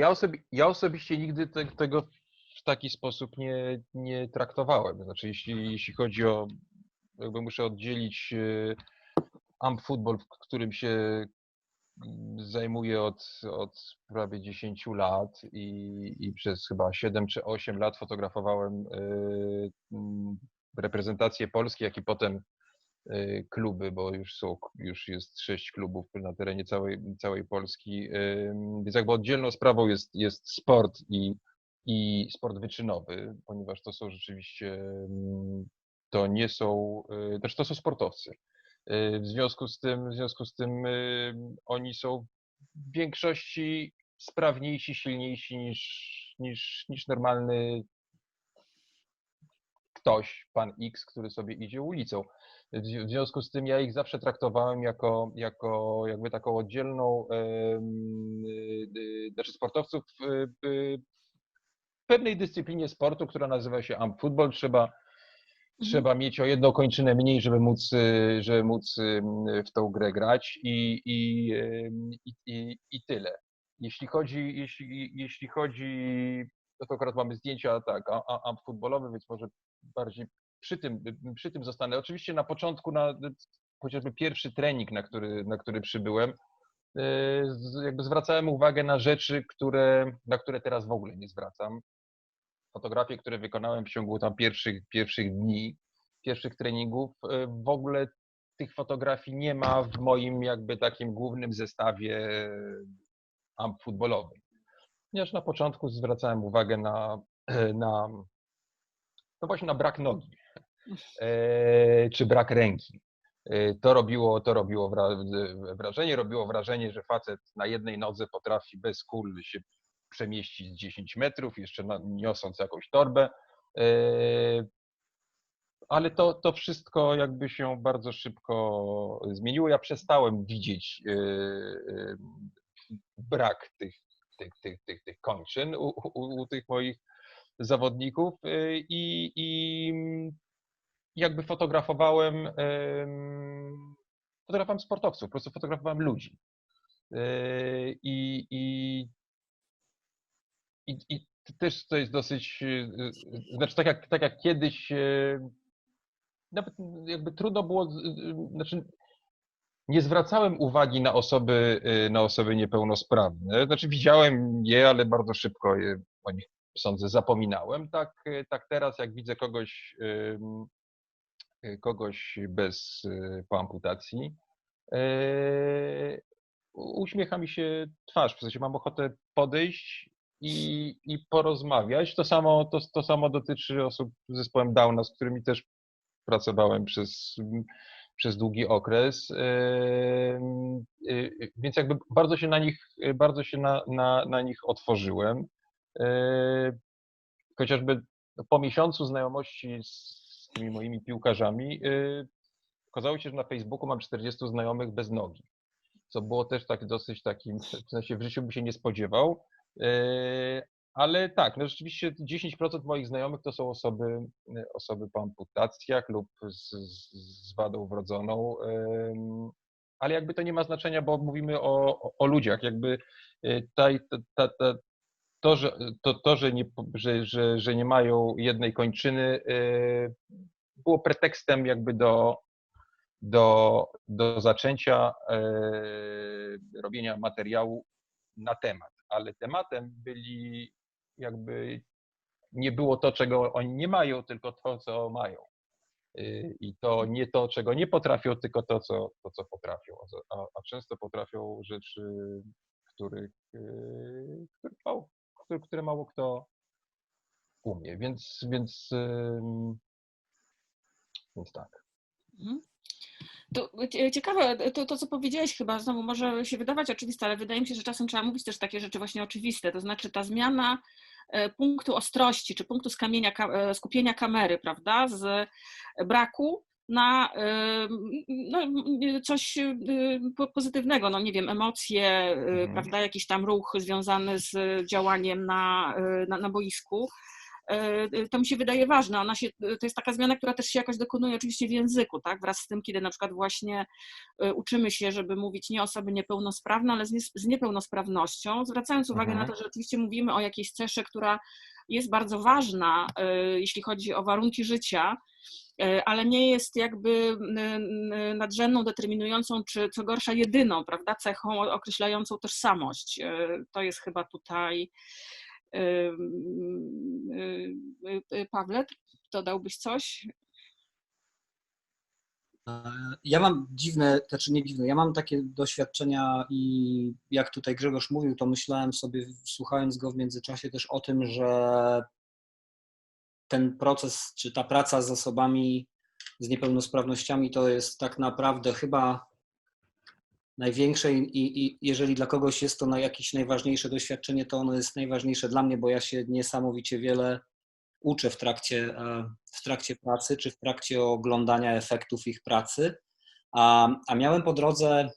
S3: ja osobiście nigdy tego w taki sposób nie traktowałem. Znaczy jeśli chodzi o, jakby muszę oddzielić AMP Football, w którym się zajmuję od prawie 10 lat i przez chyba 7 czy 8 lat fotografowałem reprezentację Polski, jak i potem kluby, bo już jest 6 klubów na terenie całej Polski. Więc jakby oddzielną sprawą jest sport i sport wyczynowy, ponieważ to są rzeczywiście, to nie są, znaczy to są sportowcy. W związku z tym oni są w większości sprawniejsi, silniejsi niż normalny ktoś, pan X, który sobie idzie ulicą. W związku z tym ja ich zawsze traktowałem jako jakby taką oddzielną, znaczy sportowców w pewnej dyscyplinie sportu, która nazywa się amp-football. Trzeba mieć o jedną kończynę mniej, żeby móc w tą grę grać i tyle. Jeśli chodzi, no to akurat mamy zdjęcia tak, amp-futbolowe, więc może bardziej przy tym zostanę. Oczywiście na początku, chociażby pierwszy trening, na który przybyłem, jakby zwracałem uwagę na rzeczy, na które teraz w ogóle nie zwracam. Fotografie, które wykonałem w ciągu tam pierwszych dni, pierwszych treningów, w ogóle tych fotografii nie ma w moim jakby takim głównym zestawie amp futbolowym. Ponieważ na początku zwracałem uwagę no właśnie na brak nogi, czy brak ręki. To robiło wrażenie, że facet na jednej nodze potrafi bez kul się przemieścić 10 metrów, jeszcze niosąc jakąś torbę. Ale to wszystko jakby się bardzo szybko zmieniło. Ja przestałem widzieć brak tych kończyn u tych moich zawodników i jakby fotografowałem sportowców, po prostu fotografowałem ludzi. I też to jest dosyć, znaczy tak jak kiedyś, nawet jakby trudno było, znaczy nie zwracałem uwagi na osoby niepełnosprawne. Znaczy widziałem je, ale bardzo szybko o nich, sądzę, zapominałem. Tak teraz, jak widzę kogoś po amputacji, uśmiecha mi się twarz, w sensie mam ochotę podejść i porozmawiać. To samo dotyczy osób z zespołem Downa, z którymi też pracowałem przez długi okres. Więc jakby bardzo się na nich otworzyłem. Chociażby po miesiącu znajomości z tymi moimi piłkarzami okazało się, że na Facebooku mam 40 znajomych bez nogi, co było też tak dosyć takim, w sensie w życiu bym się nie spodziewał. Ale tak, no rzeczywiście 10% moich znajomych to są osoby po amputacjach lub z wadą wrodzoną, ale jakby to nie ma znaczenia, bo mówimy o ludziach. Jakby że nie mają jednej kończyny, było pretekstem jakby do zaczęcia robienia materiału na temat, ale tematem nie było to, czego oni nie mają, tylko to, co mają. I to nie to, czego nie potrafią, tylko to, co potrafią. A często potrafią rzeczy, które mało kto umie. Więc tak.
S1: To ciekawe, to co powiedziałeś chyba, znowu może się wydawać oczywiste, ale wydaje mi się, że czasem trzeba mówić też takie rzeczy właśnie oczywiste, to znaczy ta zmiana punktu ostrości, czy punktu skupienia kamery, prawda, z braku na coś pozytywnego, no nie wiem, emocje, prawda, jakiś tam ruch związany z działaniem na boisku. To mi się wydaje ważne. To jest taka zmiana, która też się jakoś dokonuje oczywiście w języku, tak? Wraz z tym, kiedy na przykład właśnie uczymy się, żeby mówić nie osoby niepełnosprawne, ale z niepełnosprawnością, zwracając uwagę na to, że oczywiście mówimy o jakiejś cesze, która jest bardzo ważna, jeśli chodzi o warunki życia, ale nie jest jakby nadrzędną, determinującą, czy co gorsza jedyną, prawda, cechą określającą tożsamość. To jest chyba tutaj. Pawle, dodałbyś coś?
S4: Ja mam dziwne, znaczy nie dziwne, ja mam takie doświadczenia i jak tutaj Grzegorz mówił, to myślałem sobie, słuchając go w międzyczasie też o tym, że ten proces, czy ta praca z osobami z niepełnosprawnościami to jest tak naprawdę chyba największe i jeżeli dla kogoś jest to jakieś najważniejsze doświadczenie, to ono jest najważniejsze dla mnie, bo ja się niesamowicie wiele uczę w trakcie pracy, czy w trakcie oglądania efektów ich pracy. A miałem po drodze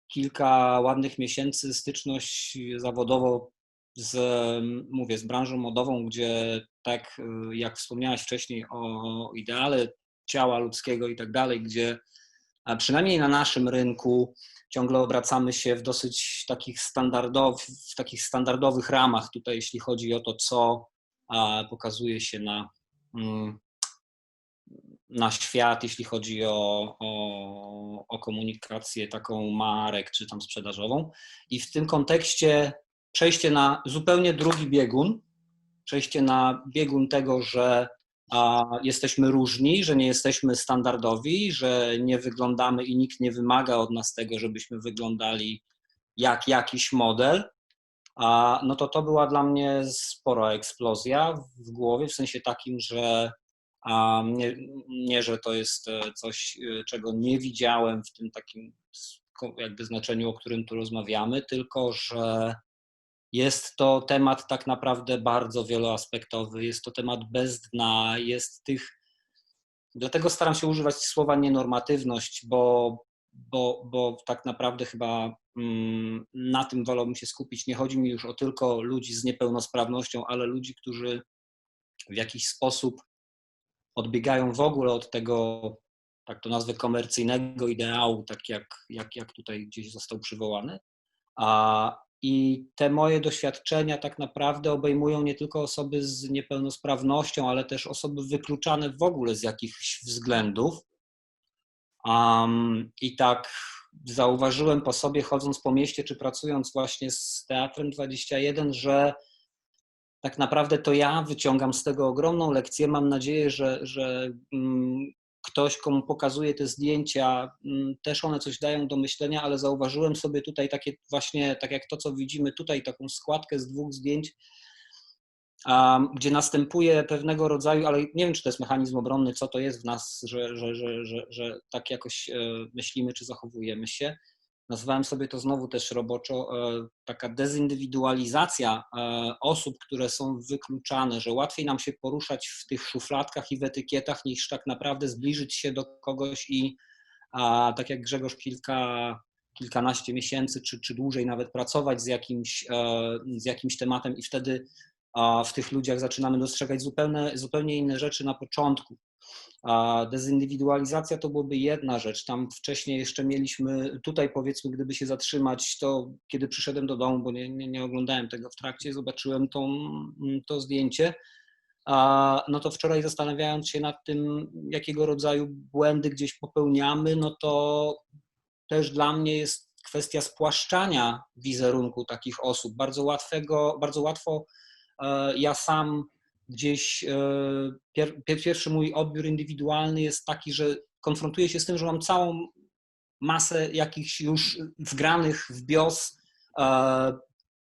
S4: kilka ładnych miesięcy styczność zawodową z branżą modową, gdzie tak jak wspomniałaś wcześniej o ideale ciała ludzkiego i tak dalej, gdzie przynajmniej na naszym rynku ciągle obracamy się w dosyć takich standardowych ramach tutaj, jeśli chodzi o to, co pokazuje się na świat, jeśli chodzi o komunikację taką marek czy tam sprzedażową. I w tym kontekście przejście na zupełnie drugi biegun, przejście na biegun tego, że jesteśmy różni, że nie jesteśmy standardowi, że nie wyglądamy i nikt nie wymaga od nas tego, żebyśmy wyglądali jak jakiś model, no to była dla mnie spora eksplozja w głowie, w sensie takim, że nie, że to jest coś, czego nie widziałem w tym takim jakby znaczeniu, o którym tu rozmawiamy, tylko że jest to temat tak naprawdę bardzo wieloaspektowy, jest to temat bez dna, dlatego staram się używać słowa nienormatywność, bo tak naprawdę chyba na tym wolałbym się skupić. Nie chodzi mi już o tylko ludzi z niepełnosprawnością, ale ludzi, którzy w jakiś sposób odbiegają w ogóle od tego, tak to nazwę, komercyjnego ideału, tak jak tutaj gdzieś został przywołany. I te moje doświadczenia tak naprawdę obejmują nie tylko osoby z niepełnosprawnością, ale też osoby wykluczane w ogóle z jakichś względów. I tak zauważyłem po sobie, chodząc po mieście, czy pracując właśnie z Teatrem 21, że tak naprawdę to ja wyciągam z tego ogromną lekcję. Mam nadzieję, że ktoś, komu pokazuje te zdjęcia, też one coś dają do myślenia, ale zauważyłem sobie tutaj takie właśnie, tak jak to, co widzimy tutaj, taką składkę z 2 zdjęć, gdzie następuje pewnego rodzaju, ale nie wiem, czy to jest mechanizm obronny, co to jest w nas, że tak jakoś myślimy, czy zachowujemy się. Nazwałem sobie to znowu też roboczo taka dezindywidualizacja osób, które są wykluczane, że łatwiej nam się poruszać w tych szufladkach i w etykietach, niż tak naprawdę zbliżyć się do kogoś i tak jak Grzegorz kilkanaście miesięcy czy dłużej nawet pracować z jakimś tematem i wtedy w tych ludziach zaczynamy dostrzegać zupełnie inne rzeczy na początku. Dezindywidualizacja to byłaby jedna rzecz. Tam wcześniej jeszcze mieliśmy, tutaj powiedzmy, gdyby się zatrzymać, to kiedy przyszedłem do domu, bo nie oglądałem tego w trakcie, zobaczyłem to zdjęcie, no to wczoraj zastanawiając się nad tym, jakiego rodzaju błędy gdzieś popełniamy, no to też dla mnie jest kwestia spłaszczania wizerunku takich osób. Bardzo łatwo ja sam gdzieś, pierwszy mój odbiór indywidualny jest taki, że konfrontuję się z tym, że mam całą masę jakichś już wgranych w BIOS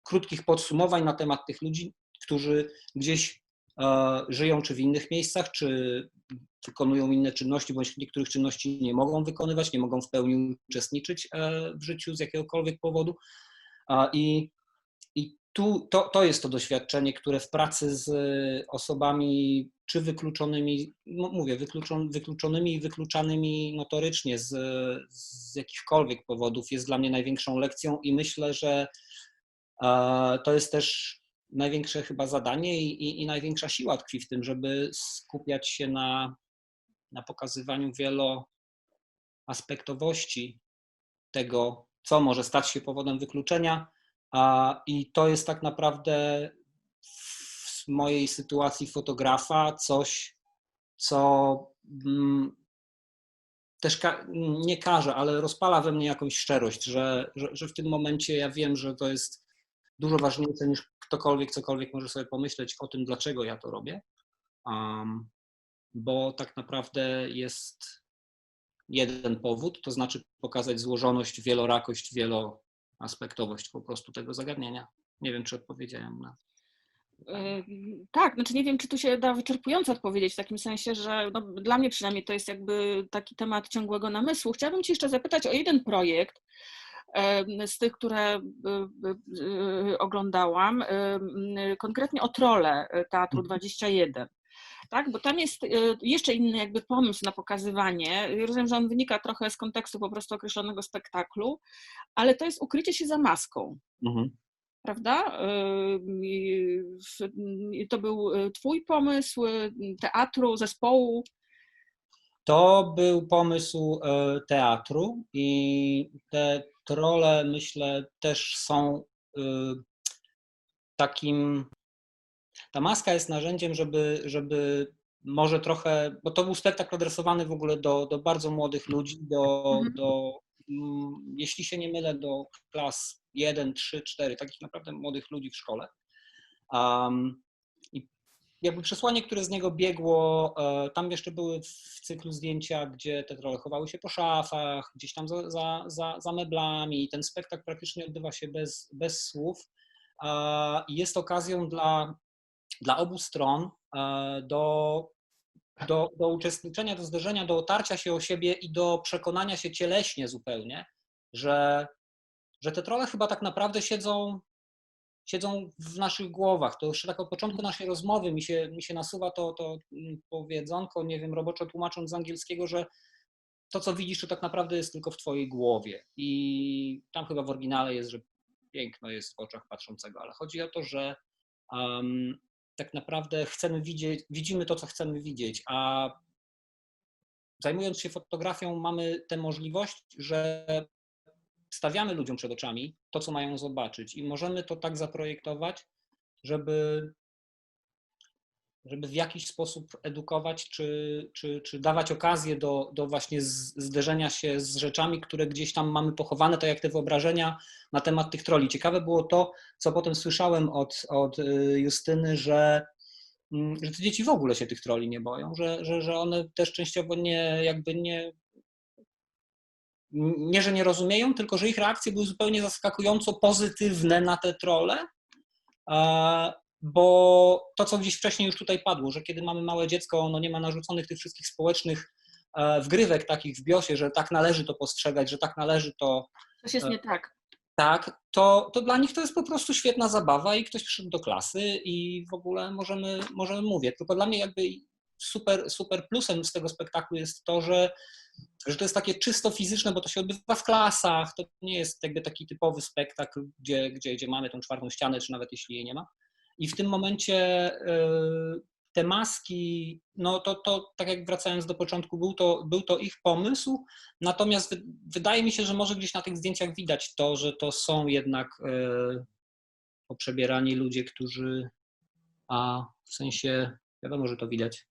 S4: krótkich podsumowań na temat tych ludzi, którzy gdzieś żyją czy w innych miejscach, czy wykonują inne czynności, bądź niektórych czynności nie mogą wykonywać, nie mogą w pełni uczestniczyć w życiu z jakiegokolwiek powodu. I to jest to doświadczenie, które w pracy z osobami czy wykluczonymi, no mówię, wykluczonymi i wykluczanymi notorycznie z jakichkolwiek powodów jest dla mnie największą lekcją i myślę, że to jest też największe chyba zadanie i największa siła tkwi w tym, żeby skupiać się na pokazywaniu wieloaspektowości tego, co może stać się powodem wykluczenia. I to jest tak naprawdę w mojej sytuacji fotografa coś, co też nie każe, ale rozpala we mnie jakąś szczerość, że w tym momencie ja wiem, że to jest dużo ważniejsze niż cokolwiek może sobie pomyśleć o tym, dlaczego ja to robię, bo tak naprawdę jest jeden powód, to znaczy pokazać złożoność, wielorakość, wieloaspektowość po prostu tego zagadnienia. Nie wiem, czy odpowiedziałem na...
S1: Tak, znaczy nie wiem, czy tu się da wyczerpująco odpowiedzieć, w takim sensie, że no, dla mnie przynajmniej to jest jakby taki temat ciągłego namysłu. Chciałabym Cię jeszcze zapytać o jeden projekt z tych, które oglądałam, konkretnie o Trolle Teatru 21. Tak, bo tam jest jeszcze inny jakby pomysł na pokazywanie. Rozumiem, że on wynika trochę z kontekstu po prostu określonego spektaklu, ale to jest ukrycie się za maską.
S4: Mhm.
S1: Prawda? To był Twój pomysł, teatru, zespołu?
S4: To był pomysł teatru i te trolle, myślę, też są takim... Ta maska jest narzędziem, żeby może trochę, bo to był spektakl adresowany w ogóle do bardzo młodych ludzi, jeśli się nie mylę, do klas 1, 3, 4, takich naprawdę młodych ludzi w szkole. I jakby przesłanie, które z niego biegło, tam jeszcze były w cyklu zdjęcia, gdzie te trolle chowały się po szafach, gdzieś tam za meblami. Ten spektakl praktycznie odbywa się bez słów. I jest okazją dla obu stron do uczestniczenia, do zderzenia, do otarcia się o siebie i do przekonania się cieleśnie zupełnie, że te trolle chyba tak naprawdę siedzą w naszych głowach. To już tak od początku naszej rozmowy mi się nasuwa to powiedzonko, nie wiem, roboczo tłumacząc z angielskiego, że to, co widzisz, to tak naprawdę jest tylko w twojej głowie. I tam chyba w oryginale jest, że piękno jest w oczach patrzącego, ale chodzi o to, że tak naprawdę widzimy to, co chcemy widzieć, a zajmując się fotografią mamy tę możliwość, że stawiamy ludziom przed oczami to, co mają zobaczyć i możemy to tak zaprojektować, żeby w jakiś sposób edukować, czy dawać okazję do właśnie zderzenia się z rzeczami, które gdzieś tam mamy pochowane, tak jak te wyobrażenia na temat tych trolli. Ciekawe było to, co potem słyszałem od Justyny, że te dzieci w ogóle się tych trolli nie boją, że one też częściowo że nie rozumieją, tylko że ich reakcje były zupełnie zaskakująco pozytywne na te trolle, bo to, co gdzieś wcześniej już tutaj padło, że kiedy mamy małe dziecko, ono nie ma narzuconych tych wszystkich społecznych wgrywek takich w BIOS-ie, że tak należy to postrzegać, że tak należy to...
S1: Coś jest nie tak.
S4: Tak, to dla nich to jest po prostu świetna zabawa i ktoś przyszedł do klasy i w ogóle możemy mówić. Tylko dla mnie jakby super plusem z tego spektaklu jest to, że to jest takie czysto fizyczne, bo to się odbywa w klasach, to nie jest jakby taki typowy spektakl, gdzie mamy tą czwartą ścianę, czy nawet jeśli jej nie ma. I w tym momencie te maski, no to tak jak wracając do początku, był to ich pomysł, natomiast wydaje mi się, że może gdzieś na tych zdjęciach widać to, że to są jednak poprzebierani ludzie, którzy, w sensie, wiadomo, że to widać,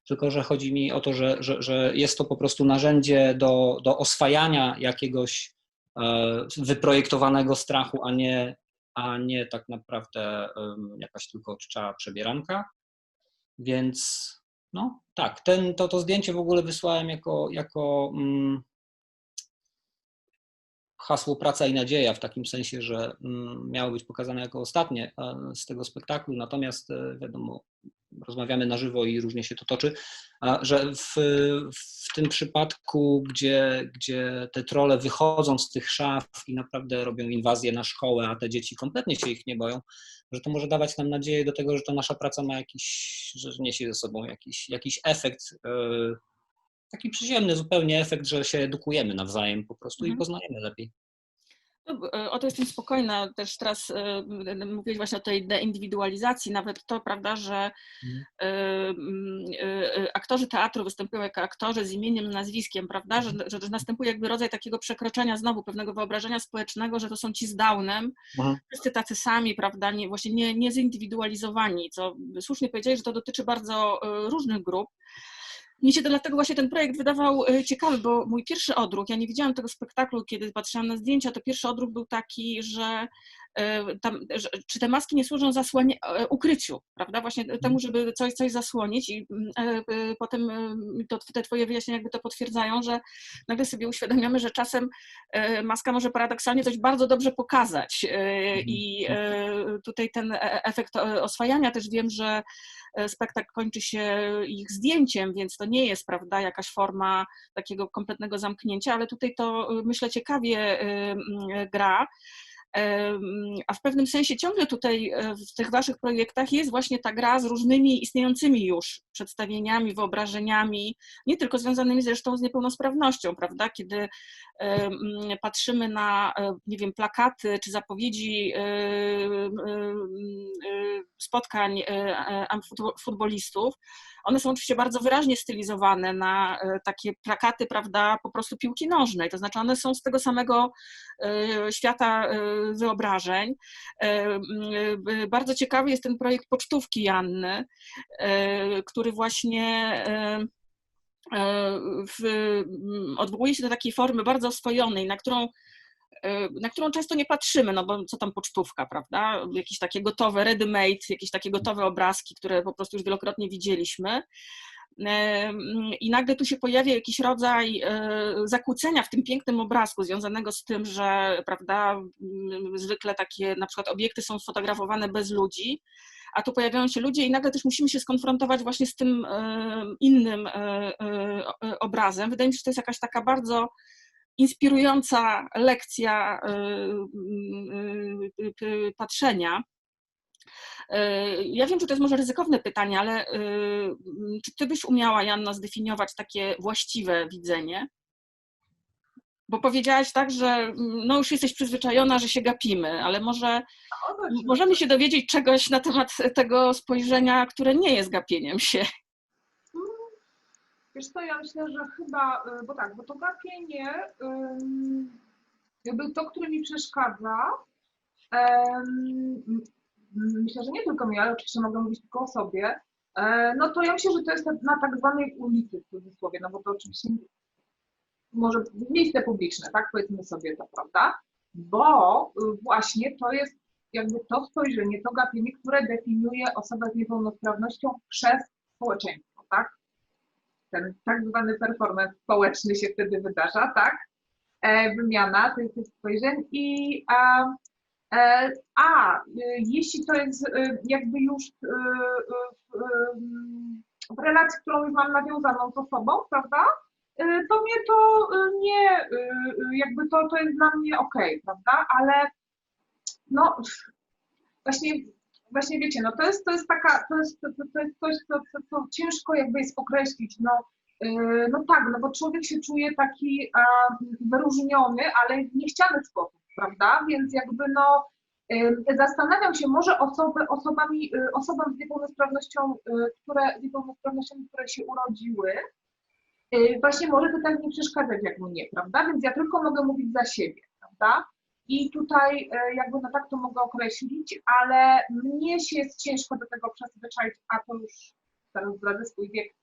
S4: tylko że chodzi mi o to, że jest to po prostu narzędzie do oswajania jakiegoś wyprojektowanego strachu, a nie tak naprawdę jakaś tylko czcza przebieranka. Więc no tak, to zdjęcie w ogóle wysłałem jako hasło praca i nadzieja, w takim sensie, że miało być pokazane jako ostatnie z tego spektaklu, natomiast wiadomo, rozmawiamy na żywo i różnie się to toczy, że w tym przypadku, gdzie te trolle wychodzą z tych szaf i naprawdę robią inwazję na szkołę, a te dzieci kompletnie się ich nie boją, że to może dawać nam nadzieję do tego, że ta nasza praca ma że niesie ze sobą jakiś efekt, taki przyziemny zupełnie efekt, że się edukujemy nawzajem po prostu i poznajemy lepiej.
S1: O to jestem spokojna. Też teraz mówiłeś właśnie o tej deindywidualizacji, nawet to, prawda, że aktorzy teatru występują jako aktorzy z imieniem, nazwiskiem, prawda, że następuje jakby rodzaj takiego przekroczenia znowu pewnego wyobrażenia społecznego, że to są ci z Downem, wszyscy tacy sami, prawda, właśnie nie zindywidualizowani, co słusznie powiedziałeś, że to dotyczy bardzo różnych grup. Mnie się dlatego właśnie ten projekt wydawał ciekawy, bo mój pierwszy odruch, ja nie widziałam tego spektaklu, kiedy patrzyłam na zdjęcia, to pierwszy odruch był taki, że czy te maski nie służą ukryciu, prawda? Właśnie temu, żeby coś zasłonić i potem te twoje wyjaśnienia jakby to potwierdzają, że nagle sobie uświadamiamy, że czasem maska może paradoksalnie coś bardzo dobrze pokazać i tutaj ten efekt oswajania też wiem, że spektakl kończy się ich zdjęciem, więc to nie jest, prawda, jakaś forma takiego kompletnego zamknięcia, ale tutaj to, myślę, ciekawie gra. A w pewnym sensie ciągle tutaj w tych waszych projektach jest właśnie ta gra z różnymi istniejącymi już przedstawieniami, wyobrażeniami, nie tylko związanymi zresztą z niepełnosprawnością, prawda? Kiedy patrzymy na, nie wiem, plakaty czy zapowiedzi spotkań futbolistów, one są oczywiście bardzo wyraźnie stylizowane na takie plakaty, prawda, po prostu piłki nożnej, to znaczy one są z tego samego świata wyobrażeń. Bardzo ciekawy jest ten projekt Pocztówki Janny, który właśnie odwołuje się do takiej formy bardzo oswojonej, na którą często nie patrzymy, no bo co tam pocztówka, prawda? Jakieś takie gotowe, ready-made, jakieś takie gotowe obrazki, które po prostu już wielokrotnie widzieliśmy. I nagle tu się pojawia jakiś rodzaj zakłócenia w tym pięknym obrazku związanego z tym, że, prawda, zwykle takie na przykład obiekty są sfotografowane bez ludzi, a tu pojawiają się ludzie i nagle też musimy się skonfrontować właśnie z tym innym obrazem. Wydaje mi się, że to jest jakaś taka bardzo inspirująca lekcja patrzenia. Ja wiem, że to jest może ryzykowne pytanie, ale czy ty byś umiała, Janna, zdefiniować takie właściwe widzenie? Bo powiedziałaś tak, że no już jesteś przyzwyczajona, że się gapimy, ale może możemy się dowiedzieć czegoś na temat tego spojrzenia, które nie jest gapieniem się.
S2: Wiesz co, ja myślę, że chyba, bo to gapienie, jakby to, które mi przeszkadza, myślę, że nie tylko mi, ale oczywiście mogę mówić tylko o sobie, no to ja myślę, że to jest na tak zwanej ulicy w cudzysłowie, no bo to oczywiście może miejsce publiczne, tak, powiedzmy sobie to, prawda, bo właśnie to jest jakby to spojrzenie, to gapienie, które definiuje osobę z niepełnosprawnością przez społeczeństwo, tak? Ten tak zwany performance społeczny się wtedy wydarza, tak? Wymiana tych spojrzeń jeśli to jest jakby już w relacji, którą już mam nawiązaną z osobą, prawda? To mnie to nie, jakby to jest dla mnie okej, prawda? Ale no właśnie wiecie, no to jest coś, co ciężko jakby jest określić, no tak, no bo człowiek się czuje taki wyróżniony, ale w niechciany sposób, prawda? Więc jakby no zastanawiam się, może osobom z niepełnosprawnością, które się urodziły, właśnie może to tak nie przeszkadzać jak mnie, prawda? Więc ja tylko mogę mówić za siebie, prawda? I tutaj jakby no tak to mogę określić, ale mnie się jest ciężko do tego przyzwyczaić, a to już teraz zdradzę swój wiek,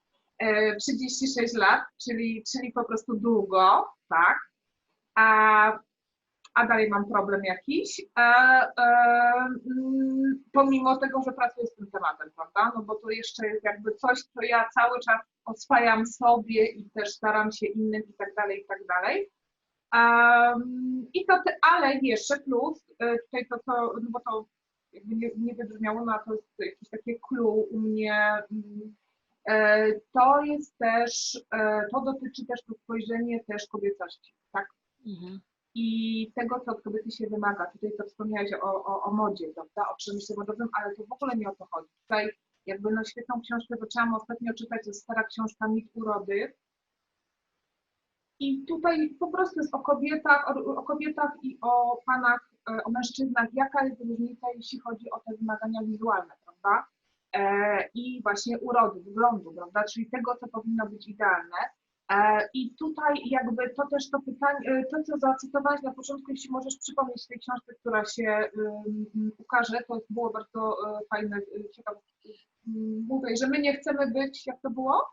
S2: 36 lat, czyli po prostu długo, tak? A dalej mam problem jakiś, pomimo tego, że pracuję z tym tematem, prawda? No bo to jeszcze jest jakby coś, co ja cały czas oswajam sobie i też staram się innym i tak dalej, i tak dalej. Ale jeszcze plus, tutaj to, no bo to jakby nie wybrzmiało, no a to jest jakieś takie clue u mnie, to jest też, to dotyczy też to spojrzenie też kobiecości, tak? Mhm. I tego, co od kobiety się wymaga. Tutaj to wspomniałeś o modzie, prawda, o przemyśle modowym, ale to w ogóle nie o to chodzi. Tutaj jakby no świetną książkę zaczęłam ostatnio czytać, to jest stara książka Mit urody. I tutaj po prostu jest o kobietach i o panach, o mężczyznach, jaka jest różnica, jeśli chodzi o te wymagania wizualne, prawda? I właśnie urody, wyglądu, prawda? Czyli tego, co powinno być idealne. I tutaj jakby to też to pytanie, to co zacytowałaś na początku, jeśli możesz przypomnieć tej książce, która się ukaże, to było bardzo fajne, ciekawe. Mówię, że my nie chcemy być, jak to było?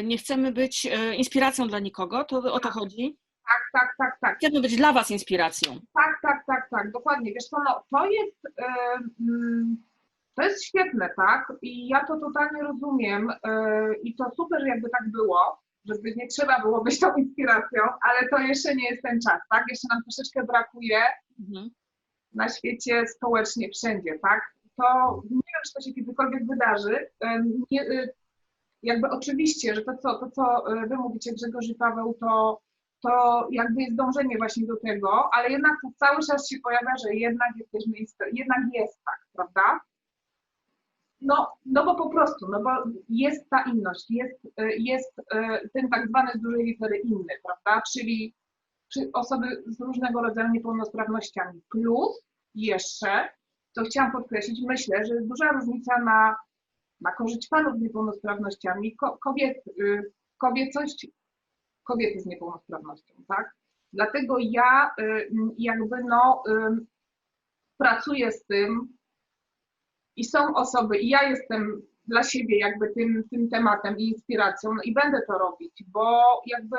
S1: Nie chcemy być inspiracją dla nikogo, to o to chodzi?
S2: Tak.
S1: Chcemy być dla was inspiracją.
S2: Tak. tak, dokładnie. Wiesz co, no, to jest świetne, tak? I ja to totalnie rozumiem i to super, jakby tak było, żeby nie trzeba było być tą inspiracją, ale to jeszcze nie jest ten czas, tak? Jeszcze nam troszeczkę brakuje na świecie społecznie, wszędzie, tak? To nie wiem, czy to się kiedykolwiek wydarzy. Jakby oczywiście, że to, co wy mówicie, Grzegorz i Paweł, to jakby jest dążenie właśnie do tego, ale jednak to cały czas się pojawia, że jednak jest tak, prawda? No bo po prostu, no bo jest ta inność, jest ten tak zwany z dużej litery inny, prawda? Czyli osoby z różnego rodzaju niepełnosprawnościami. Plus jeszcze, co chciałam podkreślić, myślę, że jest duża różnica na korzyść panów z niepełnosprawnościami, kobiecość kobiety z niepełnosprawnością, tak? Dlatego ja jakby pracuję z tym i są osoby, i ja jestem dla siebie jakby tym tematem i inspiracją, no i będę to robić, bo jakby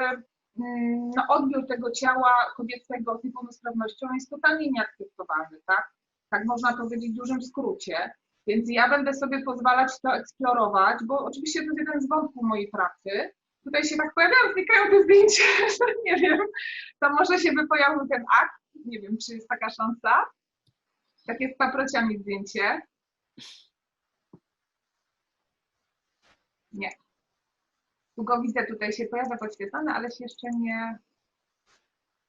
S2: odbiór tego ciała kobiecego z niepełnosprawnością jest totalnie nieakceptowalny, tak? Tak można powiedzieć w dużym skrócie. Więc ja będę sobie pozwalać to eksplorować, bo oczywiście to jest jeden z wątków mojej pracy. Tutaj się tak pojawiają, znikają te zdjęcia, nie wiem, to może się by pojawił ten akt, nie wiem, czy jest taka szansa. Takie z paprociami zdjęcie. Nie. Tu go widzę, tutaj się pojawia podświetlony, ale się jeszcze nie...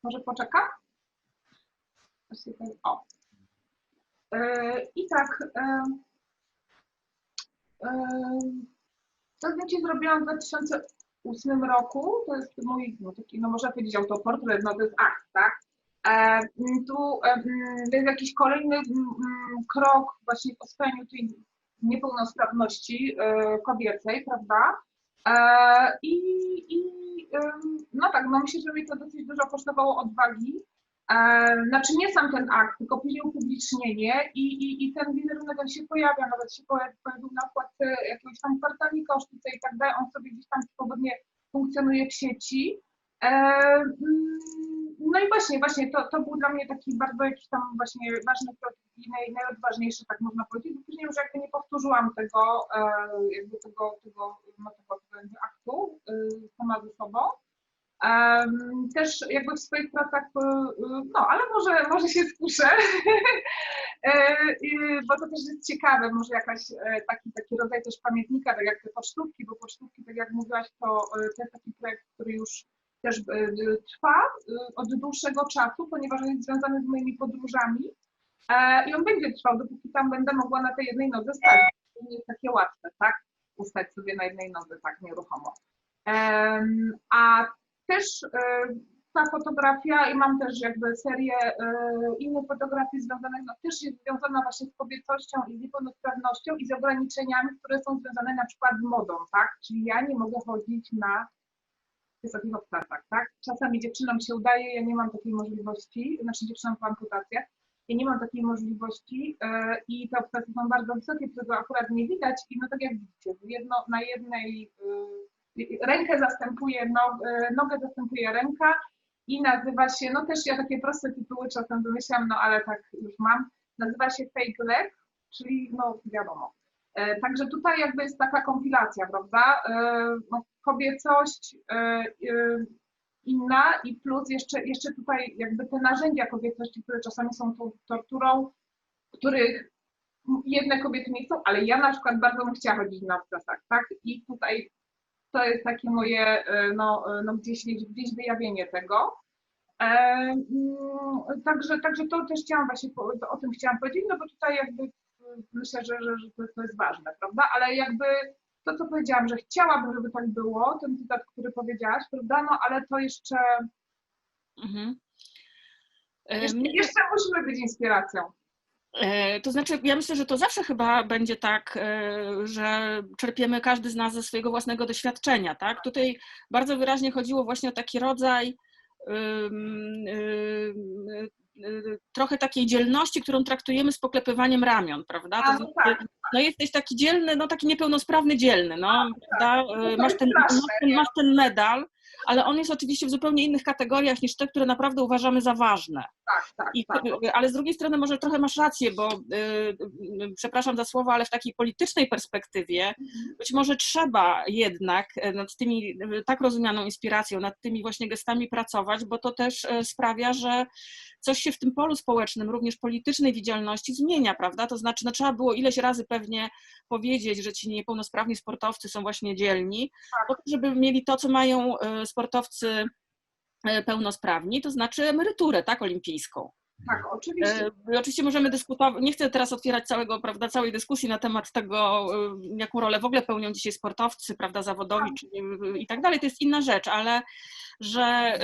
S2: Może poczeka? O. I tak... To zdjęcie zrobiłam w 2008 roku, to jest mój, taki, można powiedzieć, autoportret, to jest akt, tak? Tu to jest jakiś kolejny krok właśnie w oswojeniu tej niepełnosprawności kobiecej, prawda? No tak, myślę, że mi to dosyć dużo kosztowało odwagi. Znaczy nie sam ten akt, tylko później upublicznienie i ten wizerunek on się pojawia, nawet się pojawił na okładce jakiegoś tam kwartalnika o sztuce i tak dalej, on sobie gdzieś tam swobodnie funkcjonuje w sieci. No i właśnie to był dla mnie taki bardzo jakiś tam właśnie ważny krok i najodważniejszy, tak można powiedzieć, bo później już jakby nie powtórzyłam tego aktu sama ze sobą. Też jakby w swoich pracach, ale może się skuszę, bo to też jest ciekawe, może jakaś taki rodzaj też pamiętnika, tak jak te pocztówki, bo pocztówki, tak jak mówiłaś, to jest taki projekt, który już też trwa od dłuższego czasu, ponieważ jest związany z moimi podróżami i on będzie trwał, dopóki tam będę mogła na tej jednej nodze stać. To nie jest takie łatwe, tak? Ustać sobie na jednej nodze tak nieruchomo. A też ta fotografia i mam też jakby serię innych fotografii związanych, też jest związana właśnie z kobiecością i z niepełnosprawnością i z ograniczeniami, które są związane na przykład z modą, tak? Czyli ja nie mogę chodzić na wysokich obcasach, tak? Czasami dziewczynom się udaje, ja nie mam takiej możliwości, znaczy dziewczynom po amputacjach, ja nie mam takiej możliwości i te obcasy są bardzo wysokie, którego akurat nie widać i tak jak widzicie, na jednej rękę zastępuje, nogę zastępuje ręka i nazywa się, też ja takie proste tytuły czasem wymyślam, ale tak już mam, nazywa się fake leg, czyli wiadomo. Także tutaj jakby jest taka kompilacja, prawda? Kobiecość inna i plus jeszcze tutaj jakby te narzędzia kobiecości, które czasami są tą torturą, których jedne kobiety nie chcą, ale ja na przykład bardzo bym chciała chodzić na obcasach, tak? I tutaj to jest takie moje, gdzieś wyjawienie tego. Także to też chciałam właśnie, o tym chciałam powiedzieć, bo tutaj jakby myślę, że to jest ważne, prawda? Ale jakby to, co powiedziałam, że chciałabym, żeby tak było, ten cytat, który powiedziałaś, prawda? Ale to jeszcze... Jeszcze musimy być inspiracją.
S1: To znaczy, ja myślę, że to zawsze chyba będzie tak, że czerpiemy każdy z nas ze swojego własnego doświadczenia, tak? Tutaj bardzo wyraźnie chodziło właśnie o taki rodzaj trochę takiej dzielności, którą traktujemy z poklepywaniem ramion, prawda? To znaczy,
S2: tak.
S1: Jesteś taki dzielny, taki niepełnosprawny dzielny, prawda? Masz ten medal, ale on jest oczywiście w zupełnie innych kategoriach niż te, które naprawdę uważamy za ważne.
S2: Tak.
S1: Ale z drugiej strony może trochę masz rację, bo przepraszam za słowo, ale w takiej politycznej perspektywie być może trzeba jednak nad tymi tak rozumianą inspiracją, nad tymi właśnie gestami pracować, bo to też sprawia, że coś się w tym polu społecznym, również politycznej widzialności zmienia, prawda? To znaczy, no, trzeba było ileś razy pewnie powiedzieć, że ci niepełnosprawni sportowcy są właśnie dzielni, po to, żeby mieli to, co mają sportowcy pełnosprawni, to znaczy emeryturę, tak, olimpijską.
S2: Tak, oczywiście.
S1: Oczywiście możemy dyskutować, nie chcę teraz otwierać całej dyskusji na temat tego, jaką rolę w ogóle pełnią dzisiaj sportowcy, prawda, zawodowi i tak dalej, to jest inna rzecz, ale że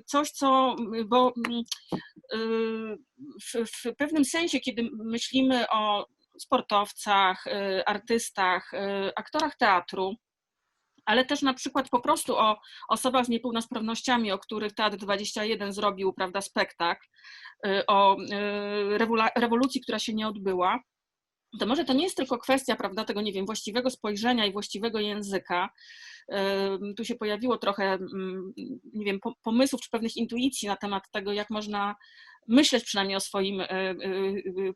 S1: coś, bo w pewnym sensie, kiedy myślimy o sportowcach, artystach, aktorach teatru, ale też na przykład po prostu o osobach z niepełnosprawnościami, o których Teatr 21 zrobił, prawda, spektakl, o rewolucji, która się nie odbyła, to może to nie jest tylko kwestia, prawda, tego, nie wiem, właściwego spojrzenia i właściwego języka. Tu się pojawiło trochę, nie wiem, pomysłów czy pewnych intuicji na temat tego, jak można myśleć przynajmniej o swoim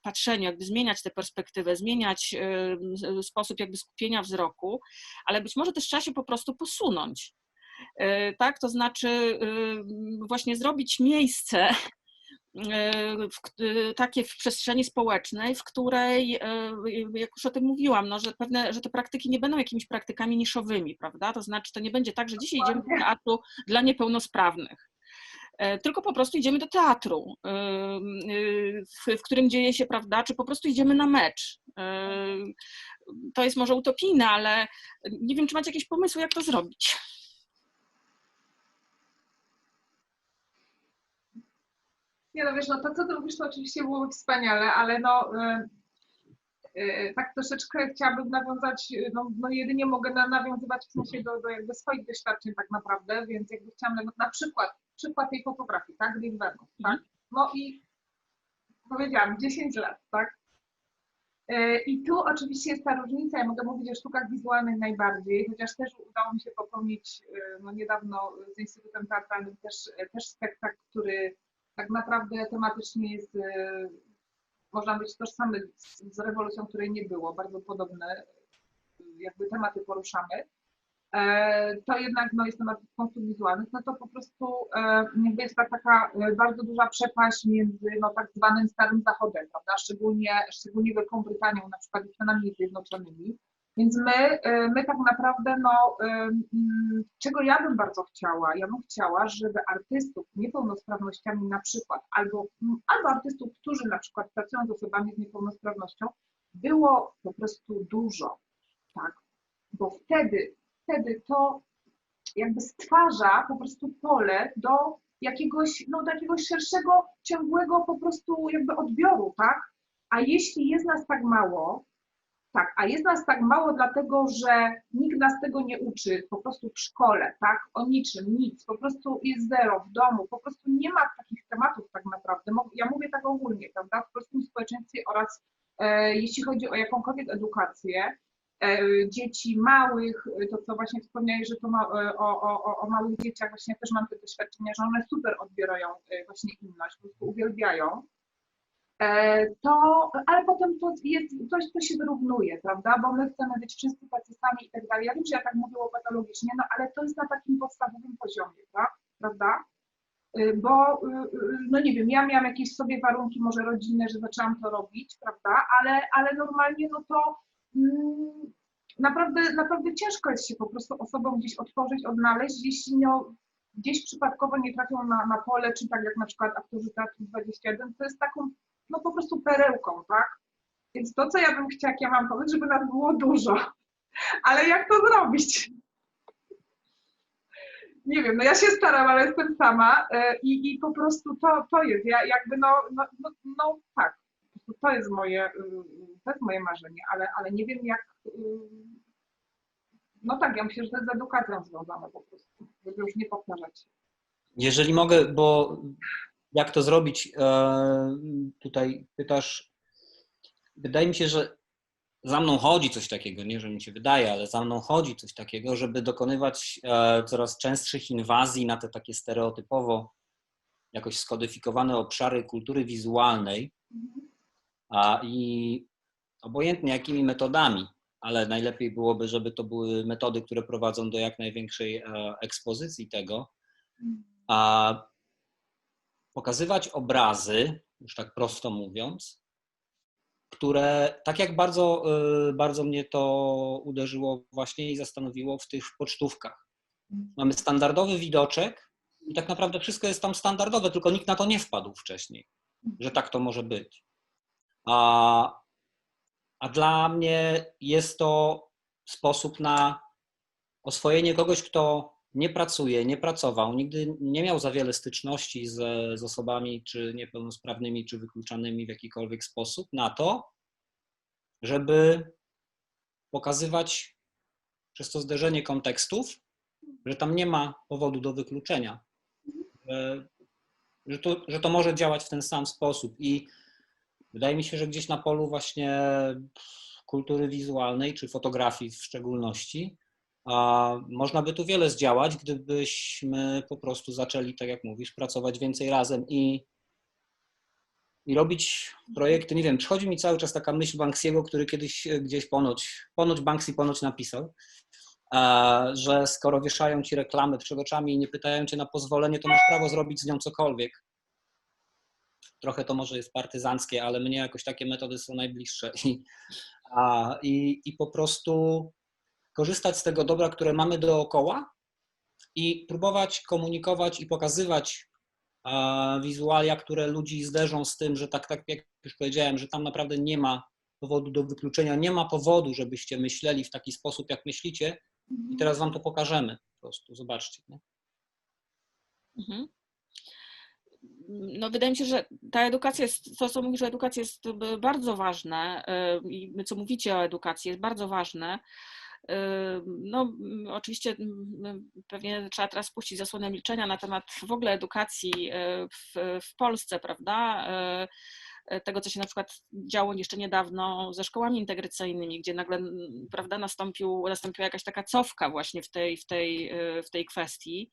S1: patrzeniu, jakby zmieniać tę perspektywę, zmieniać sposób jakby skupienia wzroku, ale być może też trzeba się po prostu posunąć, tak? To znaczy właśnie zrobić miejsce takie w przestrzeni społecznej, w której, jak już o tym mówiłam, no, że te praktyki nie będą jakimiś praktykami niszowymi, prawda? To znaczy to nie będzie tak, że dzisiaj idziemy do teatru dla niepełnosprawnych, tylko po prostu idziemy do teatru, w którym dzieje się, prawda, czy po prostu idziemy na mecz. To jest może utopijne, ale nie wiem, czy macie jakieś pomysły, jak to zrobić.
S2: Nie no wiesz, no to co ty robisz, to oczywiście byłoby wspaniale, ale no tak troszeczkę chciałabym nawiązać, no jedynie mogę nawiązywać w sensie do jakby swoich doświadczeń tak naprawdę, więc jakby chciałam na przykład tej fotografii, tak, Lindbergh, tak, no i powiedziałam 10 lat, tak, i tu oczywiście jest ta różnica, ja mogę mówić o sztukach wizualnych najbardziej, chociaż też udało mi się popełnić no niedawno z Instytutem Teatralnym też spektakl, który tak naprawdę tematycznie jest, można być tożsamy z rewolucją, której nie było, bardzo podobne jakby tematy poruszamy. To jednak no, jest temat konstrukt wizualnych, no to po prostu jakby jest taka bardzo duża przepaść między no, tak zwanym Starym Zachodem, prawda? Szczególnie Wielką Brytanią, na przykład i Stanami Zjednoczonymi. Więc my tak naprawdę, no, czego ja bym bardzo chciała? Ja bym chciała, żeby artystów z niepełnosprawnościami na przykład, albo artystów, którzy na przykład pracują z osobami z niepełnosprawnością, było po prostu dużo, tak? Bo wtedy to jakby stwarza po prostu pole do jakiegoś szerszego, ciągłego po prostu jakby odbioru, tak? A jeśli jest nas tak mało, tak, a jest nas tak mało dlatego, że nikt nas tego nie uczy po prostu w szkole, tak, o niczym, nic, po prostu jest zero w domu, po prostu nie ma takich tematów tak naprawdę, ja mówię tak ogólnie, prawda, w polskim społeczeństwie oraz jeśli chodzi o jakąkolwiek edukację, dzieci małych, to co właśnie wspomniałeś, że to o małych dzieciach właśnie też mam te doświadczenia, że one super odbierają właśnie inność, po prostu uwielbiają. Ale potem to jest coś, co się wyrównuje, prawda, bo my chcemy być wszyscy tacy sami i tak dalej. Ja wiem, że ja tak mówię patologicznie, no ale to jest na takim podstawowym poziomie, tak? Prawda? Bo, no nie wiem, ja miałam jakieś sobie warunki może rodzinne, że zaczęłam to robić, prawda, ale normalnie no to naprawdę ciężko jest się po prostu osobom gdzieś otworzyć, odnaleźć, jeśli no, gdzieś przypadkowo nie trafią na pole, czy tak jak na przykład aktorzy Teatru 21, to jest taką no po prostu perełką, tak? Więc to, co ja bym chciała, jak ja mam pomysł, żeby nas było dużo. Ale jak to zrobić? Nie wiem, no ja się staram, ale jestem sama i po prostu to jest, ja jakby no tak, to jest moje marzenie, ale nie wiem jak, no tak, ja myślę, że to jest z edukacją związane po prostu, żeby już nie powtarzać.
S4: Jeżeli mogę, bo jak to zrobić, tutaj pytasz, wydaje mi się, że za mną chodzi coś takiego, nie, że mi się wydaje, ale za mną chodzi coś takiego, żeby dokonywać coraz częstszych inwazji na te takie stereotypowo jakoś skodyfikowane obszary kultury wizualnej i obojętnie jakimi metodami, ale najlepiej byłoby, żeby to były metody, które prowadzą do jak największej ekspozycji tego, a pokazywać obrazy, już tak prosto mówiąc, które tak jak bardzo mnie to uderzyło właśnie i zastanowiło w tych pocztówkach. Mamy standardowy widoczek i tak naprawdę wszystko jest tam standardowe, tylko nikt na to nie wpadł wcześniej, że tak to może być. A dla mnie jest to sposób na oswojenie kogoś, kto nie pracuje, nie pracował, nigdy nie miał za wiele styczności z osobami czy niepełnosprawnymi, czy wykluczanymi w jakikolwiek sposób, na to, żeby pokazywać przez to zderzenie kontekstów, że tam nie ma powodu do wykluczenia, że to może działać w ten sam sposób. I wydaje mi się, że gdzieś na polu właśnie kultury wizualnej, czy fotografii w szczególności, można by tu wiele zdziałać, gdybyśmy po prostu zaczęli, tak jak mówisz, pracować więcej razem i robić projekty. Nie wiem, przychodzi mi cały czas taka myśl Banksiego, który kiedyś gdzieś ponoć Banksy napisał, że skoro wieszają ci reklamę przed oczami i nie pytają cię na pozwolenie, to masz prawo zrobić z nią cokolwiek. Trochę to może jest partyzanckie, ale mnie jakoś takie metody są najbliższe. I po prostu korzystać z tego dobra, które mamy dookoła i próbować komunikować i pokazywać wizualia, które ludzi zderzą z tym, że tak jak już powiedziałem, że tam naprawdę nie ma powodu do wykluczenia, nie ma powodu, żebyście myśleli w taki sposób, jak myślicie i teraz wam to pokażemy po prostu, zobaczcie. Nie?
S1: Mhm. No, wydaje mi się, że ta edukacja jest, to co mówisz, że edukacja jest bardzo ważne i co mówicie o edukacji jest bardzo ważne. No, oczywiście pewnie trzeba teraz puścić zasłonę milczenia na temat w ogóle edukacji w Polsce, prawda? Tego, co się na przykład działo jeszcze niedawno ze szkołami integracyjnymi, gdzie nagle, prawda, nastąpiła jakaś taka cofka właśnie w tej kwestii.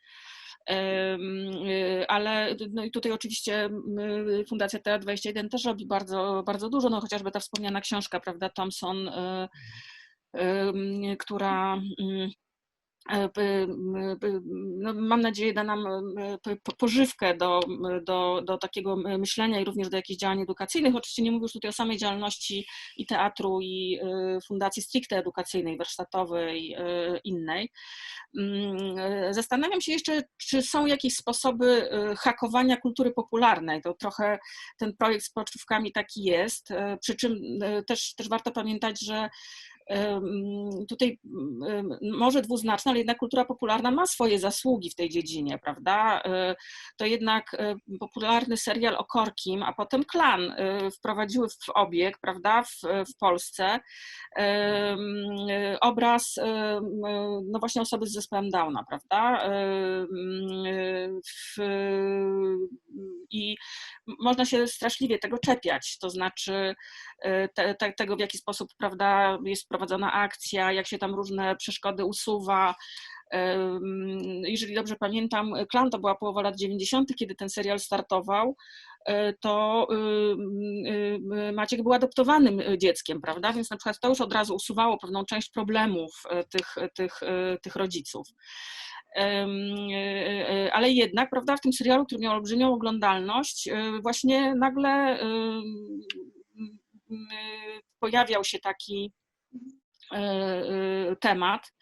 S1: Ale no i tutaj oczywiście Fundacja TA21 też robi bardzo, bardzo dużo, no chociażby ta wspomniana książka, prawda, Thompson, która no, mam nadzieję da nam pożywkę do takiego myślenia i również do jakichś działań edukacyjnych. Oczywiście nie mówię już tutaj o samej działalności i teatru, i fundacji stricte edukacyjnej, warsztatowej, innej. Zastanawiam się jeszcze, czy są jakieś sposoby hakowania kultury popularnej. To trochę ten projekt z pocztówkami taki jest, przy czym też warto pamiętać, że tutaj może dwuznaczne, ale jednak kultura popularna ma swoje zasługi w tej dziedzinie, prawda? To jednak popularny serial o Korkim, a potem Klan wprowadziły w obieg, prawda, w Polsce obraz no właśnie osoby z zespołem Downa, prawda? I można się straszliwie tego czepiać, to znaczy tego, w jaki sposób, prawda, jest prowadzona akcja, jak się tam różne przeszkody usuwa. Jeżeli dobrze pamiętam, Klan to była połowa lat 90., kiedy ten serial startował, to Maciek był adoptowanym dzieckiem, prawda, więc na przykład to już od razu usuwało pewną część problemów tych rodziców. Ale jednak, prawda, w tym serialu, który miał olbrzymią oglądalność, właśnie nagle pojawiał się taki temat,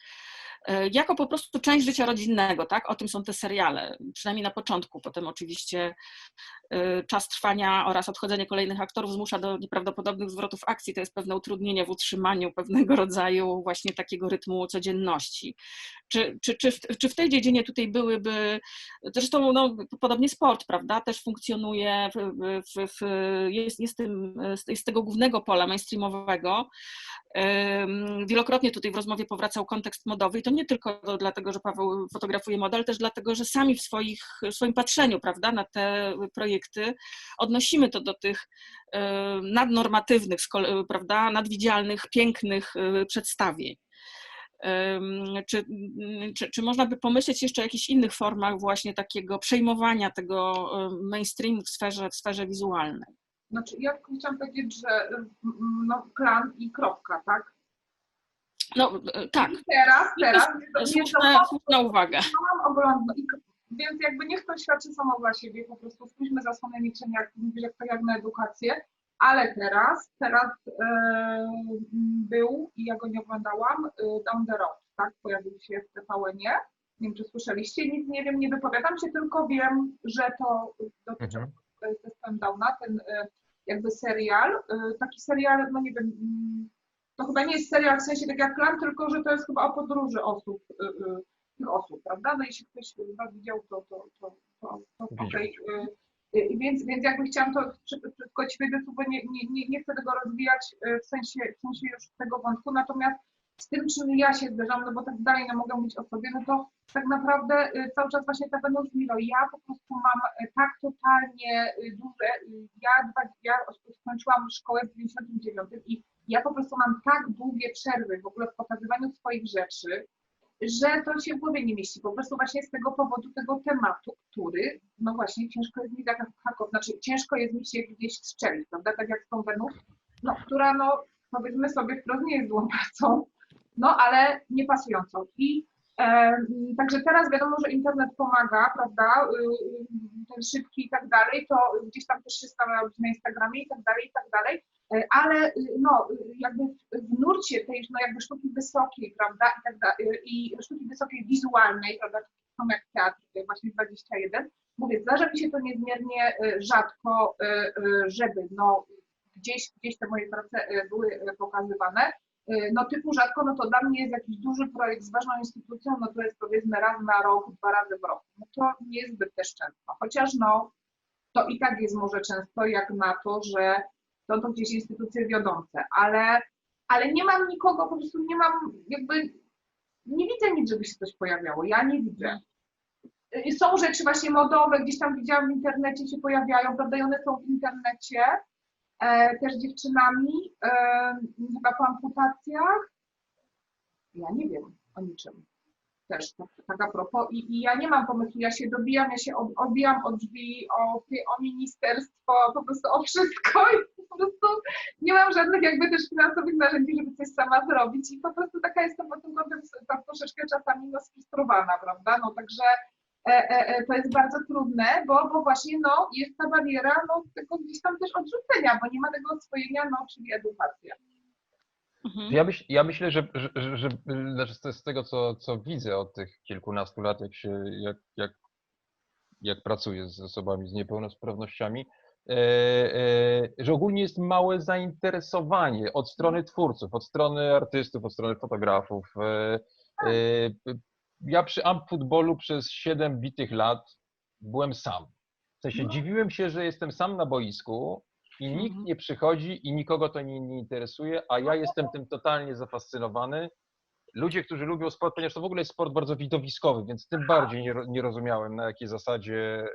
S1: jako po prostu część życia rodzinnego, tak? O tym są te seriale, przynajmniej na początku. Potem oczywiście czas trwania oraz odchodzenie kolejnych aktorów zmusza do nieprawdopodobnych zwrotów akcji. To jest pewne utrudnienie w utrzymaniu pewnego rodzaju właśnie takiego rytmu codzienności. Czy w tej dziedzinie tutaj byłyby, zresztą no, podobnie sport, prawda, też funkcjonuje, jest z tego głównego pola mainstreamowego. Wielokrotnie tutaj w rozmowie powracał kontekst modowy i to nie tylko dlatego, że Paweł fotografuje modę, ale też dlatego, że sami w swoim patrzeniu, prawda, na te projekty odnosimy to do tych nadnormatywnych, prawda, nadwidzialnych, pięknych przedstawień. Czy można by pomyśleć jeszcze o jakichś innych formach właśnie takiego przejmowania tego mainstreamu w sferze wizualnej?
S2: Znaczy, ja chciałam powiedzieć, że no, klan i kropka, tak?
S1: No tak,
S2: I teraz
S1: słuszna uwaga.
S2: więc jakby niech to świadczy samo dla siebie, po prostu spójrzmy zasłonę milczenia, jak na edukację, ale teraz był, i ja go nie oglądałam, Down the Road, tak? Pojawił się w TVN-ie. Nie wiem, czy słyszeliście, nic nie wiem, nie wypowiadam się, tylko wiem, że to dotyczy zespołu Downa, ten jakby serial, taki serial, no nie wiem, to chyba nie jest serial w sensie tak jak Klan, tylko że to jest chyba o podróży osób, tych osób, prawda? No jeśli ktoś chyba widział, to okej. Więc jakby chciałam to tylko Ci powiedzieć, bo nie chcę tego rozwijać w sensie już tego wątku, natomiast z tym, czym ja się zderzam, no bo tak dalej nie mogę mówić o sobie, no to tak naprawdę cały czas właśnie ta Wenus Milo, ja po prostu mam tak totalnie duże, ja skończyłam szkołę w 99 i ja po prostu mam tak długie przerwy w ogóle w pokazywaniu swoich rzeczy, że to się w głowie nie mieści. Po prostu właśnie z tego powodu, tego tematu, który, no właśnie ciężko jest mi znaczy ciężko jest mi się gdzieś strzelić, prawda, tak jak z tą Wenus, no, która no powiedzmy sobie wprost nie jest złą pracą, no ale nie pasującą. I także teraz wiadomo, że internet pomaga, prawda, ten szybki i tak dalej, to gdzieś tam też się stara robić na Instagramie i tak dalej, ale no jakby w nurcie tej no jakby sztuki wysokiej, prawda, i tak dalej, i sztuki wysokiej wizualnej, prawda, są jak teatr, właśnie 21, mówię, zdarza mi się to niezmiernie rzadko, żeby no gdzieś te moje prace były pokazywane, no typu rzadko, no to dla mnie jest jakiś duży projekt z ważną instytucją, no to jest powiedzmy raz na rok, 2 razy w roku, no to nie jest zbyt też często, chociaż no to i tak jest może często jak na to, że są to gdzieś instytucje wiodące, ale nie mam nikogo, po prostu nie mam jakby, nie widzę nic, żeby się coś pojawiało, ja nie widzę. Są rzeczy właśnie modowe, gdzieś tam widziałam w internecie się pojawiają, prawda, i one są w internecie, też dziewczynami, chyba po amputacjach, ja nie wiem o niczym. Też tak a propos i ja nie mam pomysłu, ja się dobijam, ja się odbijam od drzwi, o ministerstwo, po prostu o wszystko i po prostu nie mam żadnych jakby też finansowych narzędzi, żeby coś sama zrobić i po prostu taka jestem pod tym kątem tak troszeczkę czasami no sfrustrowana, prawda, no także to jest bardzo trudne, bo właśnie no jest ta bariera no tego gdzieś tam też odrzucenia, bo nie ma tego oswojenia, no czyli edukacja.
S3: Ja myślę, że znaczy z tego, co widzę od tych kilkunastu lat, jak pracuję z osobami z niepełnosprawnościami, że ogólnie jest małe zainteresowanie od strony twórców, od strony artystów, od strony fotografów. Ja przy Amp-Footballu przez 7 bitych lat byłem sam. W sensie dziwiłem się, że jestem sam na boisku i nikt nie przychodzi i nikogo to nie interesuje, a ja jestem tym totalnie zafascynowany. Ludzie, którzy lubią sport, ponieważ to w ogóle jest sport bardzo widowiskowy, więc tym bardziej nie rozumiałem, na jakiej zasadzie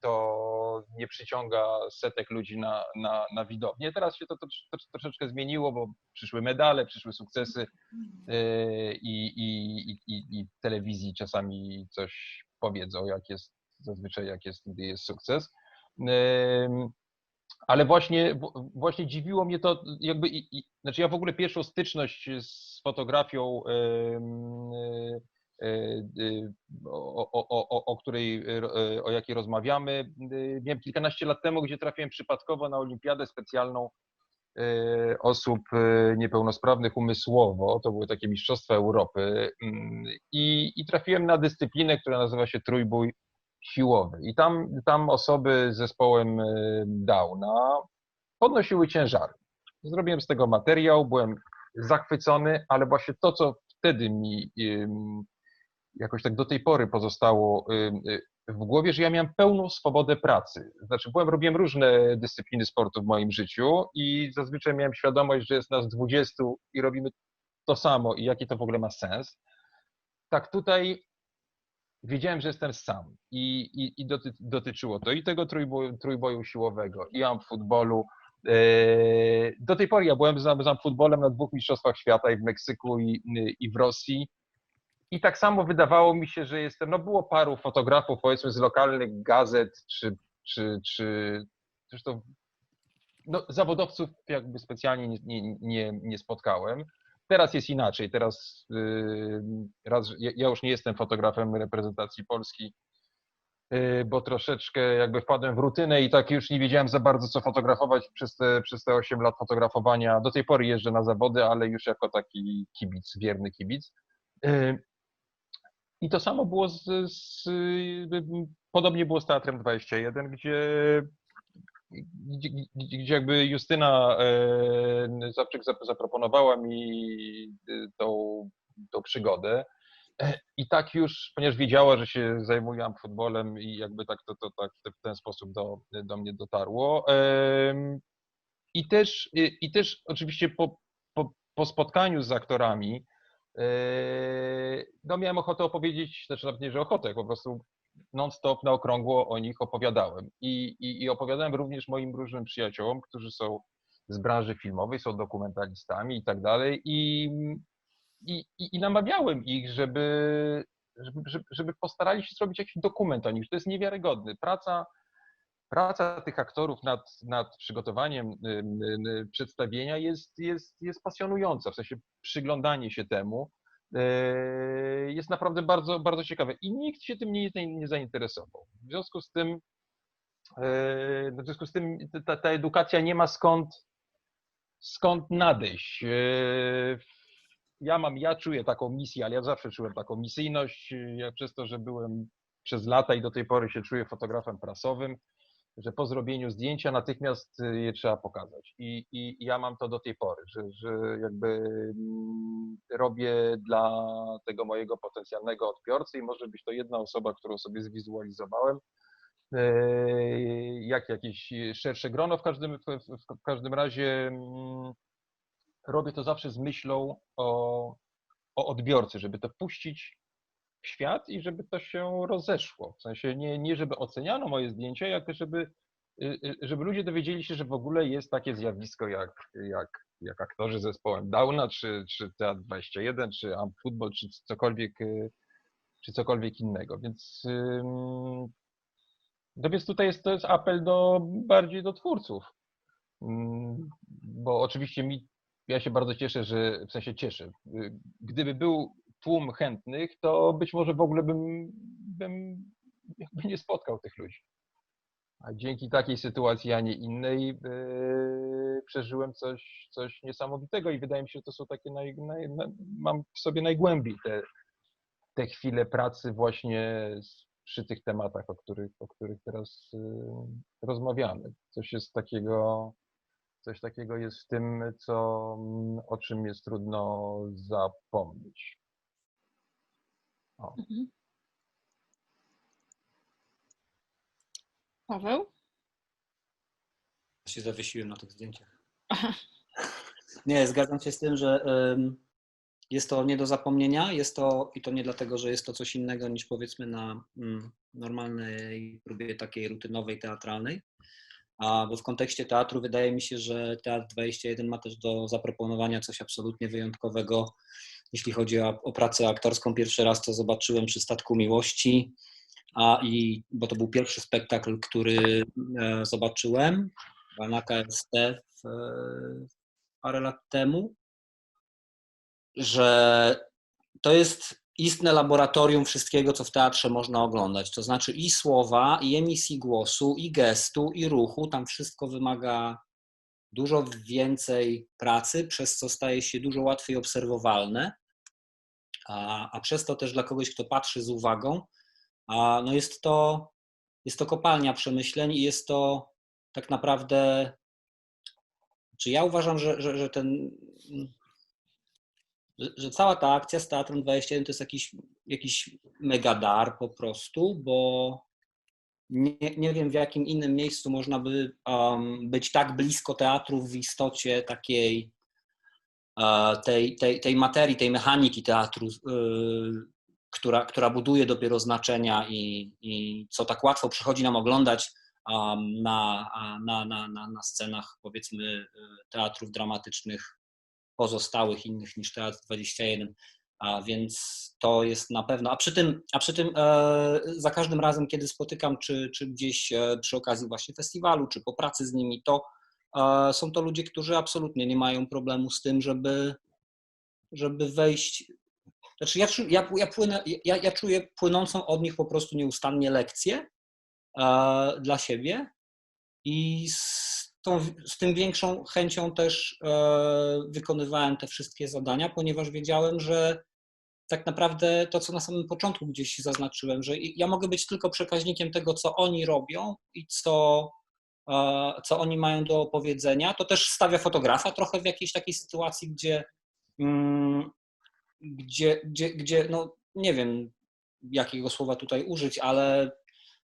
S3: to nie przyciąga setek ludzi na widownię. Teraz się to troszeczkę zmieniło, bo przyszły medale, przyszły sukcesy i w telewizji czasami coś powiedzą, zazwyczaj gdy jest sukces. Ale właśnie dziwiło mnie to jakby, znaczy ja w ogóle pierwszą styczność z fotografią, o jakiej rozmawiamy, miałem kilkanaście lat temu, gdzie trafiłem przypadkowo na olimpiadę specjalną osób niepełnosprawnych umysłowo. To były takie mistrzostwa Europy i trafiłem na dyscyplinę, która nazywa się trójbój siłowy. I tam osoby z zespołem Downa podnosiły ciężary. Zrobiłem z tego materiał, byłem zachwycony, ale właśnie to, co wtedy mi jakoś tak do tej pory pozostało w głowie, że ja miałem pełną swobodę pracy. Znaczy robiłem różne dyscypliny sportu w moim życiu i zazwyczaj miałem świadomość, że jest nas 20 i robimy to samo i jaki to w ogóle ma sens. Tak tutaj wiedziałem, że jestem sam i dotyczyło to i tego trójboju siłowego, i Amp-Footballu, Do tej pory ja byłem za futbolem na 2 mistrzostwach świata, i w Meksyku, i w Rosji. I tak samo wydawało mi się, że jestem, no było paru fotografów, powiedzmy, z lokalnych gazet, czy zresztą no, zawodowców jakby specjalnie nie spotkałem. Teraz jest inaczej. Teraz ja już nie jestem fotografem reprezentacji Polski, bo troszeczkę jakby wpadłem w rutynę i tak już nie wiedziałem za bardzo, co fotografować przez te 8 lat fotografowania. Do tej pory jeżdżę na zawody, ale już jako taki kibic, wierny kibic. I to samo było podobnie było z Teatrem 21, gdzie jakby Justyna Zawczyk zaproponowała mi tą przygodę. I tak już, ponieważ wiedziała, że się zajmuję futbolem i jakby tak to tak w ten sposób do mnie dotarło. I też oczywiście po spotkaniu z aktorami no miałem ochotę opowiedzieć, znaczy nawet nie, że ochotę, po prostu non-stop na okrągło o nich opowiadałem. I opowiadałem również moim różnym przyjaciołom, którzy są z branży filmowej, są dokumentalistami i tak dalej. I namawiałem ich, żeby postarali się zrobić jakiś dokument o nich, że to jest niewiarygodny. Praca tych aktorów nad przygotowaniem przedstawienia jest pasjonująca, w sensie przyglądanie się temu jest naprawdę bardzo, bardzo ciekawe i nikt się tym nie zainteresował. W związku z tym ta edukacja nie ma skąd nadejść. Ja czuję taką misję, ale ja zawsze czułem taką misyjność, ja przez to, że byłem przez lata i do tej pory się czuję fotografem prasowym, że po zrobieniu zdjęcia natychmiast je trzeba pokazać. I ja mam to do tej pory, że jakby robię dla tego mojego potencjalnego odbiorcy i może być to jedna osoba, którą sobie zwizualizowałem, jak jakieś szersze grono. W każdym razie robię to zawsze z myślą o odbiorcy, żeby to puścić w świat i żeby to się rozeszło. W sensie nie żeby oceniano moje zdjęcia, jak żeby ludzie dowiedzieli się, że w ogóle jest takie zjawisko jak aktorzy z zespołem Downa, czy Teatr 21, czy Amfootball, czy cokolwiek innego. Więc tutaj to jest apel bardziej do twórców. Bo oczywiście ja się bardzo cieszę, w sensie cieszę. Gdyby był tłum chętnych, to być może w ogóle bym jakby nie spotkał tych ludzi. A dzięki takiej sytuacji, a nie innej, przeżyłem coś niesamowitego i wydaje mi się, że to są takie mam w sobie najgłębiej te chwile pracy właśnie przy tych tematach, o których teraz rozmawiamy. Coś takiego jest w tym, o czym jest trudno zapomnieć. O.
S1: Paweł?
S4: Ja się zawiesiłem na tych zdjęciach. Nie, zgadzam się z tym, że jest to nie do zapomnienia, i to nie dlatego, że jest to coś innego niż powiedzmy na normalnej próbie takiej rutynowej, teatralnej, bo w kontekście teatru wydaje mi się, że Teatr 21 ma też do zaproponowania coś absolutnie wyjątkowego, jeśli chodzi o pracę aktorską. Pierwszy raz to zobaczyłem przy Statku Miłości, bo to był pierwszy spektakl, który zobaczyłem na KST parę lat temu, że to jest istne laboratorium wszystkiego, co w teatrze można oglądać. To znaczy i słowa, i emisji głosu, i gestu, i ruchu. Tam wszystko wymaga dużo więcej pracy, przez co staje się dużo łatwiej obserwowalne, a przez to też dla kogoś, kto patrzy z uwagą, no jest to kopalnia przemyśleń i jest to tak naprawdę, czy ja uważam, że cała ta akcja z Teatrem 21 to jest jakiś megadar po prostu, bo nie wiem, w jakim innym miejscu można by być tak blisko teatru w istocie takiej tej materii, tej mechaniki teatru, która buduje dopiero znaczenia i co tak łatwo przychodzi nam oglądać, na scenach, powiedzmy, teatrów dramatycznych pozostałych innych niż Teatr 21. A więc to jest na pewno, a przy tym za każdym razem, kiedy spotykam, czy gdzieś przy okazji właśnie festiwalu, czy po pracy z nimi, to są to ludzie, którzy absolutnie nie mają problemu z tym, żeby wejść. Znaczy ja czuję płynącą od nich po prostu nieustannie lekcję dla siebie i z tym większą chęcią też wykonywałem te wszystkie zadania, ponieważ wiedziałem, że tak naprawdę to, co na samym początku gdzieś zaznaczyłem, że ja mogę być tylko przekaźnikiem tego, co oni robią i co oni mają do opowiedzenia. To też stawia fotografa trochę w jakiejś takiej sytuacji, gdzie no nie wiem, jakiego słowa tutaj użyć, ale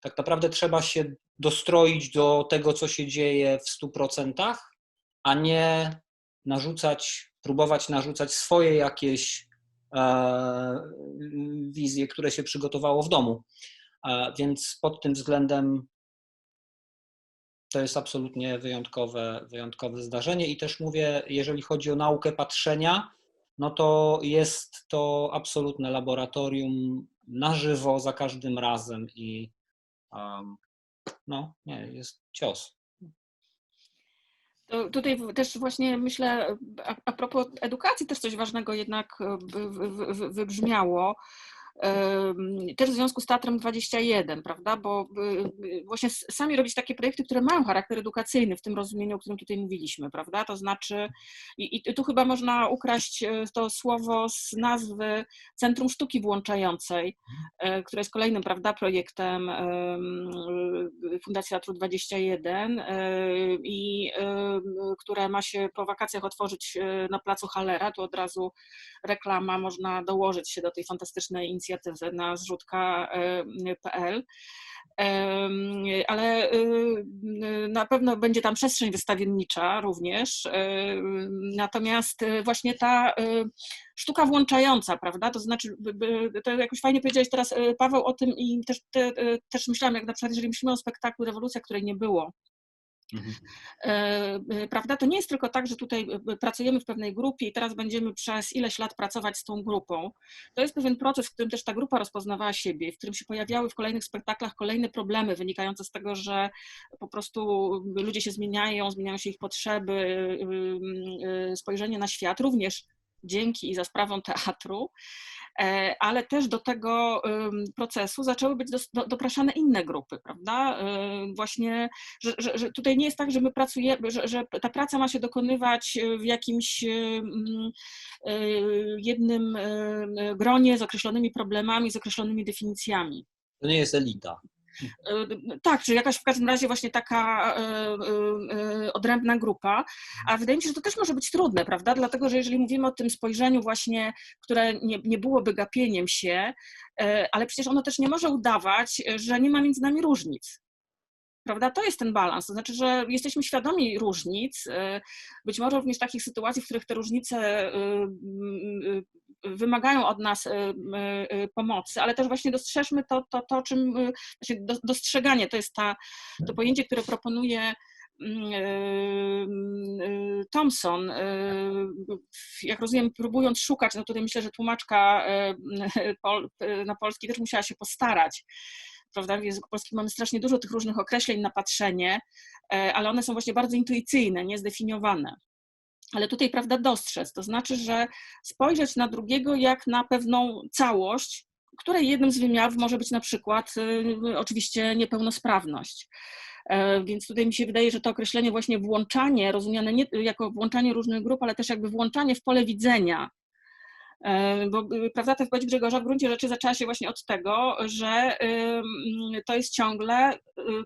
S4: tak naprawdę trzeba się dostroić do tego, co się dzieje w 100%, a nie próbować narzucać swoje jakieś wizje, które się przygotowało w domu. Więc pod tym względem to jest absolutnie wyjątkowe zdarzenie i też mówię, jeżeli chodzi o naukę patrzenia, no to jest to absolutne laboratorium na żywo za każdym razem i no nie, jest cios.
S1: Tutaj też właśnie myślę, a propos edukacji też coś ważnego jednak wybrzmiało. Też w związku z Teatrem 21, prawda, bo właśnie sami robić takie projekty, które mają charakter edukacyjny w tym rozumieniu, o którym tutaj mówiliśmy, prawda, to znaczy i tu chyba można ukraść to słowo z nazwy Centrum Sztuki Włączającej, które jest kolejnym, prawda, projektem Fundacji Teatru 21 i które ma się po wakacjach otworzyć na placu Hallera, tu od razu reklama, można dołożyć się do tej fantastycznej inicjatywy na zrzutka.pl, ale na pewno będzie tam przestrzeń wystawiennicza również, natomiast właśnie ta sztuka włączająca, prawda, to znaczy, to jakoś fajnie powiedziałeś teraz, Paweł, o tym i też myślałam, jak na przykład, jeżeli myślimy o spektaklu Rewolucja, której nie było, prawda? To nie jest tylko tak, że tutaj pracujemy w pewnej grupie i teraz będziemy przez ileś lat pracować z tą grupą. To jest pewien proces, w którym też ta grupa rozpoznawała siebie, w którym się pojawiały w kolejnych spektaklach kolejne problemy wynikające z tego, że po prostu ludzie się zmieniają się ich potrzeby, spojrzenie na świat, również dzięki i za sprawą teatru. Ale też do tego procesu zaczęły być dopraszane inne grupy, prawda? Właśnie, że tutaj nie jest tak, że my pracujemy, że ta praca ma się dokonywać w jakimś jednym gronie z określonymi problemami, z określonymi definicjami.
S4: To nie jest elita.
S1: Tak, czy jakaś w każdym razie właśnie taka odrębna grupa, a wydaje mi się, że to też może być trudne, prawda? Dlatego, że jeżeli mówimy o tym spojrzeniu właśnie, które nie byłoby gapieniem się, ale przecież ono też nie może udawać, że nie ma między nami różnic. Prawda? To jest ten balans, to znaczy, że jesteśmy świadomi różnic, być może również takich sytuacji, w których te różnice wymagają od nas pomocy, ale też właśnie dostrzeżmy to czym właśnie dostrzeganie to jest to pojęcie, które proponuje Thompson, jak rozumiem, próbując szukać, no tutaj myślę, że tłumaczka na polski też musiała się postarać. Prawda? W języku polskim mamy strasznie dużo tych różnych określeń na patrzenie, ale one są właśnie bardzo intuicyjne, niezdefiniowane. Ale tutaj, prawda, dostrzec, to znaczy, że spojrzeć na drugiego jak na pewną całość, której jednym z wymiarów może być na przykład oczywiście niepełnosprawność. Więc tutaj mi się wydaje, że to określenie właśnie włączanie, rozumiane nie jako włączanie różnych grup, ale też jakby włączanie w pole widzenia. Bo prawda, ta wypowiedź Grzegorza w gruncie rzeczy zaczęła się właśnie od tego, że to jest ciągle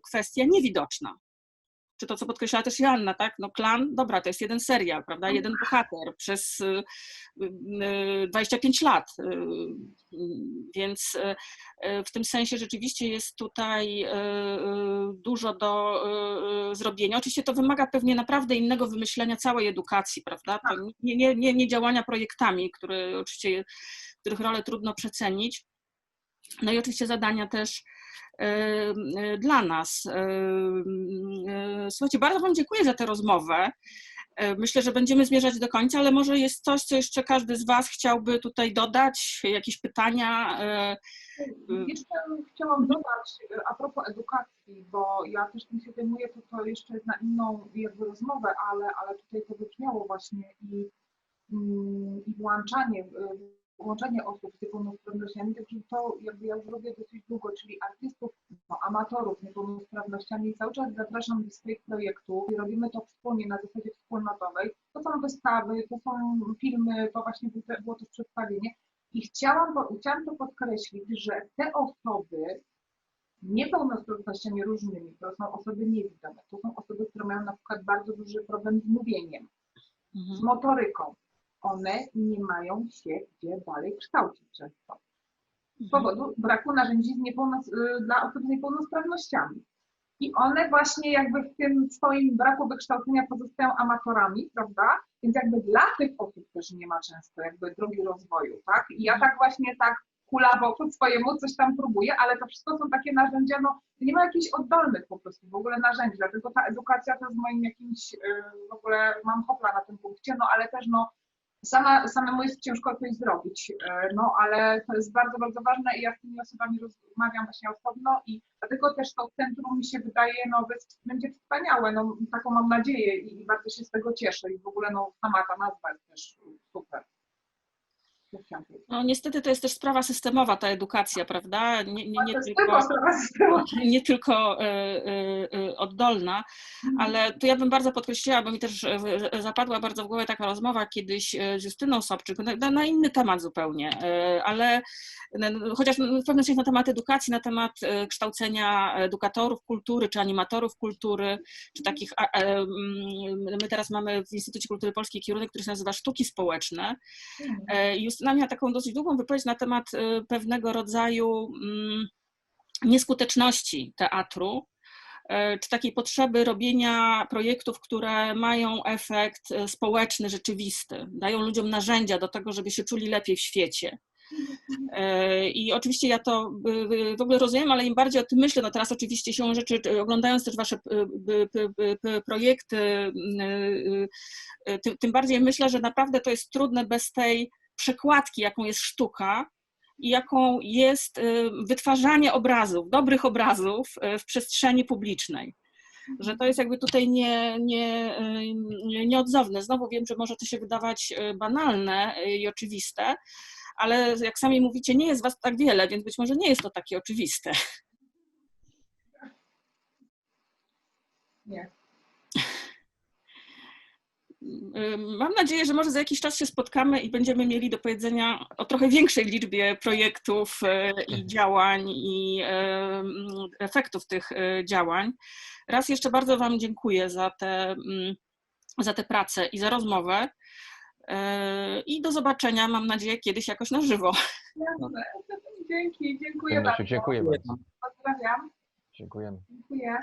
S1: kwestia niewidoczna. Czy to, co podkreślała też Joanna, tak? No Klan, dobra, to jest jeden serial, prawda? Jeden bohater przez 25 lat. Więc w tym sensie rzeczywiście jest tutaj dużo do zrobienia. Oczywiście to wymaga pewnie naprawdę innego wymyślenia całej edukacji, prawda? To nie działania projektami, których rolę trudno przecenić. No i oczywiście zadania też dla nas. Słuchajcie, bardzo Wam dziękuję za tę rozmowę. Myślę, że będziemy zmierzać do końca, ale może jest coś, co jeszcze każdy z Was chciałby tutaj dodać, jakieś pytania?
S2: Jeszcze chciałam dodać a propos edukacji, bo ja też tym się zajmuję, to jeszcze jest na inną jakby rozmowę, ale tutaj to wybrzmiało właśnie i włączenie osób z niepełnosprawnościami, także to jakby ja już robię dosyć długo, czyli artystów, no, amatorów z niepełnosprawnościami i cały czas zapraszam do swoich projektów i robimy to wspólnie na zasadzie wspólnotowej. To są wystawy, to są filmy, to właśnie było to przedstawienie i chciałam to podkreślić, że te osoby z niepełnosprawnościami różnymi, to są osoby niewidome, to są osoby, które mają na przykład bardzo duży problem z mówieniem, z motoryką. One nie mają się gdzie dalej kształcić często. Z powodu braku narzędzi dla osób z niepełnosprawnościami. I one właśnie jakby w tym swoim braku wykształcenia pozostają amatorami, prawda? Więc jakby dla tych osób też nie ma często jakby drogi rozwoju, tak? I ja tak właśnie tak kulawo po swojemu coś tam próbuję, ale to wszystko są takie narzędzia, no nie ma jakichś oddolnych po prostu w ogóle narzędzi, dlatego ta edukacja to jest moim jakimś, w ogóle mam hopla na tym punkcie, no ale też no samemu jest ciężko coś zrobić, no ale to jest bardzo, bardzo ważne i ja z tymi osobami rozmawiam właśnie osobno i dlatego też to centrum mi się wydaje, no będzie wspaniałe, no taką mam nadzieję i bardzo się z tego cieszę i w ogóle no sama ta nazwa jest też super.
S1: No niestety to jest też sprawa systemowa, ta edukacja, prawda? Nie tylko oddolna, ale tu ja bym bardzo podkreśliła, bo mi też zapadła bardzo w głowę taka rozmowa kiedyś z Justyną Sobczyk na inny temat zupełnie, ale chociaż w pewnym sensie na temat edukacji, na temat kształcenia edukatorów kultury, czy animatorów kultury, czy takich, my teraz mamy w Instytucie Kultury Polskiej kierunek, który się nazywa Sztuki Społeczne. Justyna miała taką dosyć długą wypowiedź na temat pewnego rodzaju nieskuteczności teatru, czy takiej potrzeby robienia projektów, które mają efekt społeczny, rzeczywisty, dają ludziom narzędzia do tego, żeby się czuli lepiej w świecie. I oczywiście ja to w ogóle rozumiem, ale im bardziej o tym myślę, no teraz oczywiście siłą rzeczy, oglądając też Wasze projekty, tym bardziej myślę, że naprawdę to jest trudne bez tej przekładki, jaką jest sztuka i jaką jest wytwarzanie obrazów, dobrych obrazów w przestrzeni publicznej. Że to jest jakby tutaj nieodzowne. Znowu wiem, że może to się wydawać banalne i oczywiste, ale jak sami mówicie, nie jest Was tak wiele, więc być może nie jest to takie oczywiste.
S2: Nie.
S1: Mam nadzieję, że może za jakiś czas się spotkamy i będziemy mieli do powiedzenia o trochę większej liczbie projektów i działań i efektów tych działań. Raz jeszcze bardzo Wam dziękuję za tę pracę i za rozmowę. I do zobaczenia, mam nadzieję, kiedyś jakoś na żywo.
S2: Jasne. Dzięki, dziękuję bardzo.
S3: Dziękuję bardzo.
S2: Pozdrawiam.
S3: Dziękujemy.
S2: Dziękuję.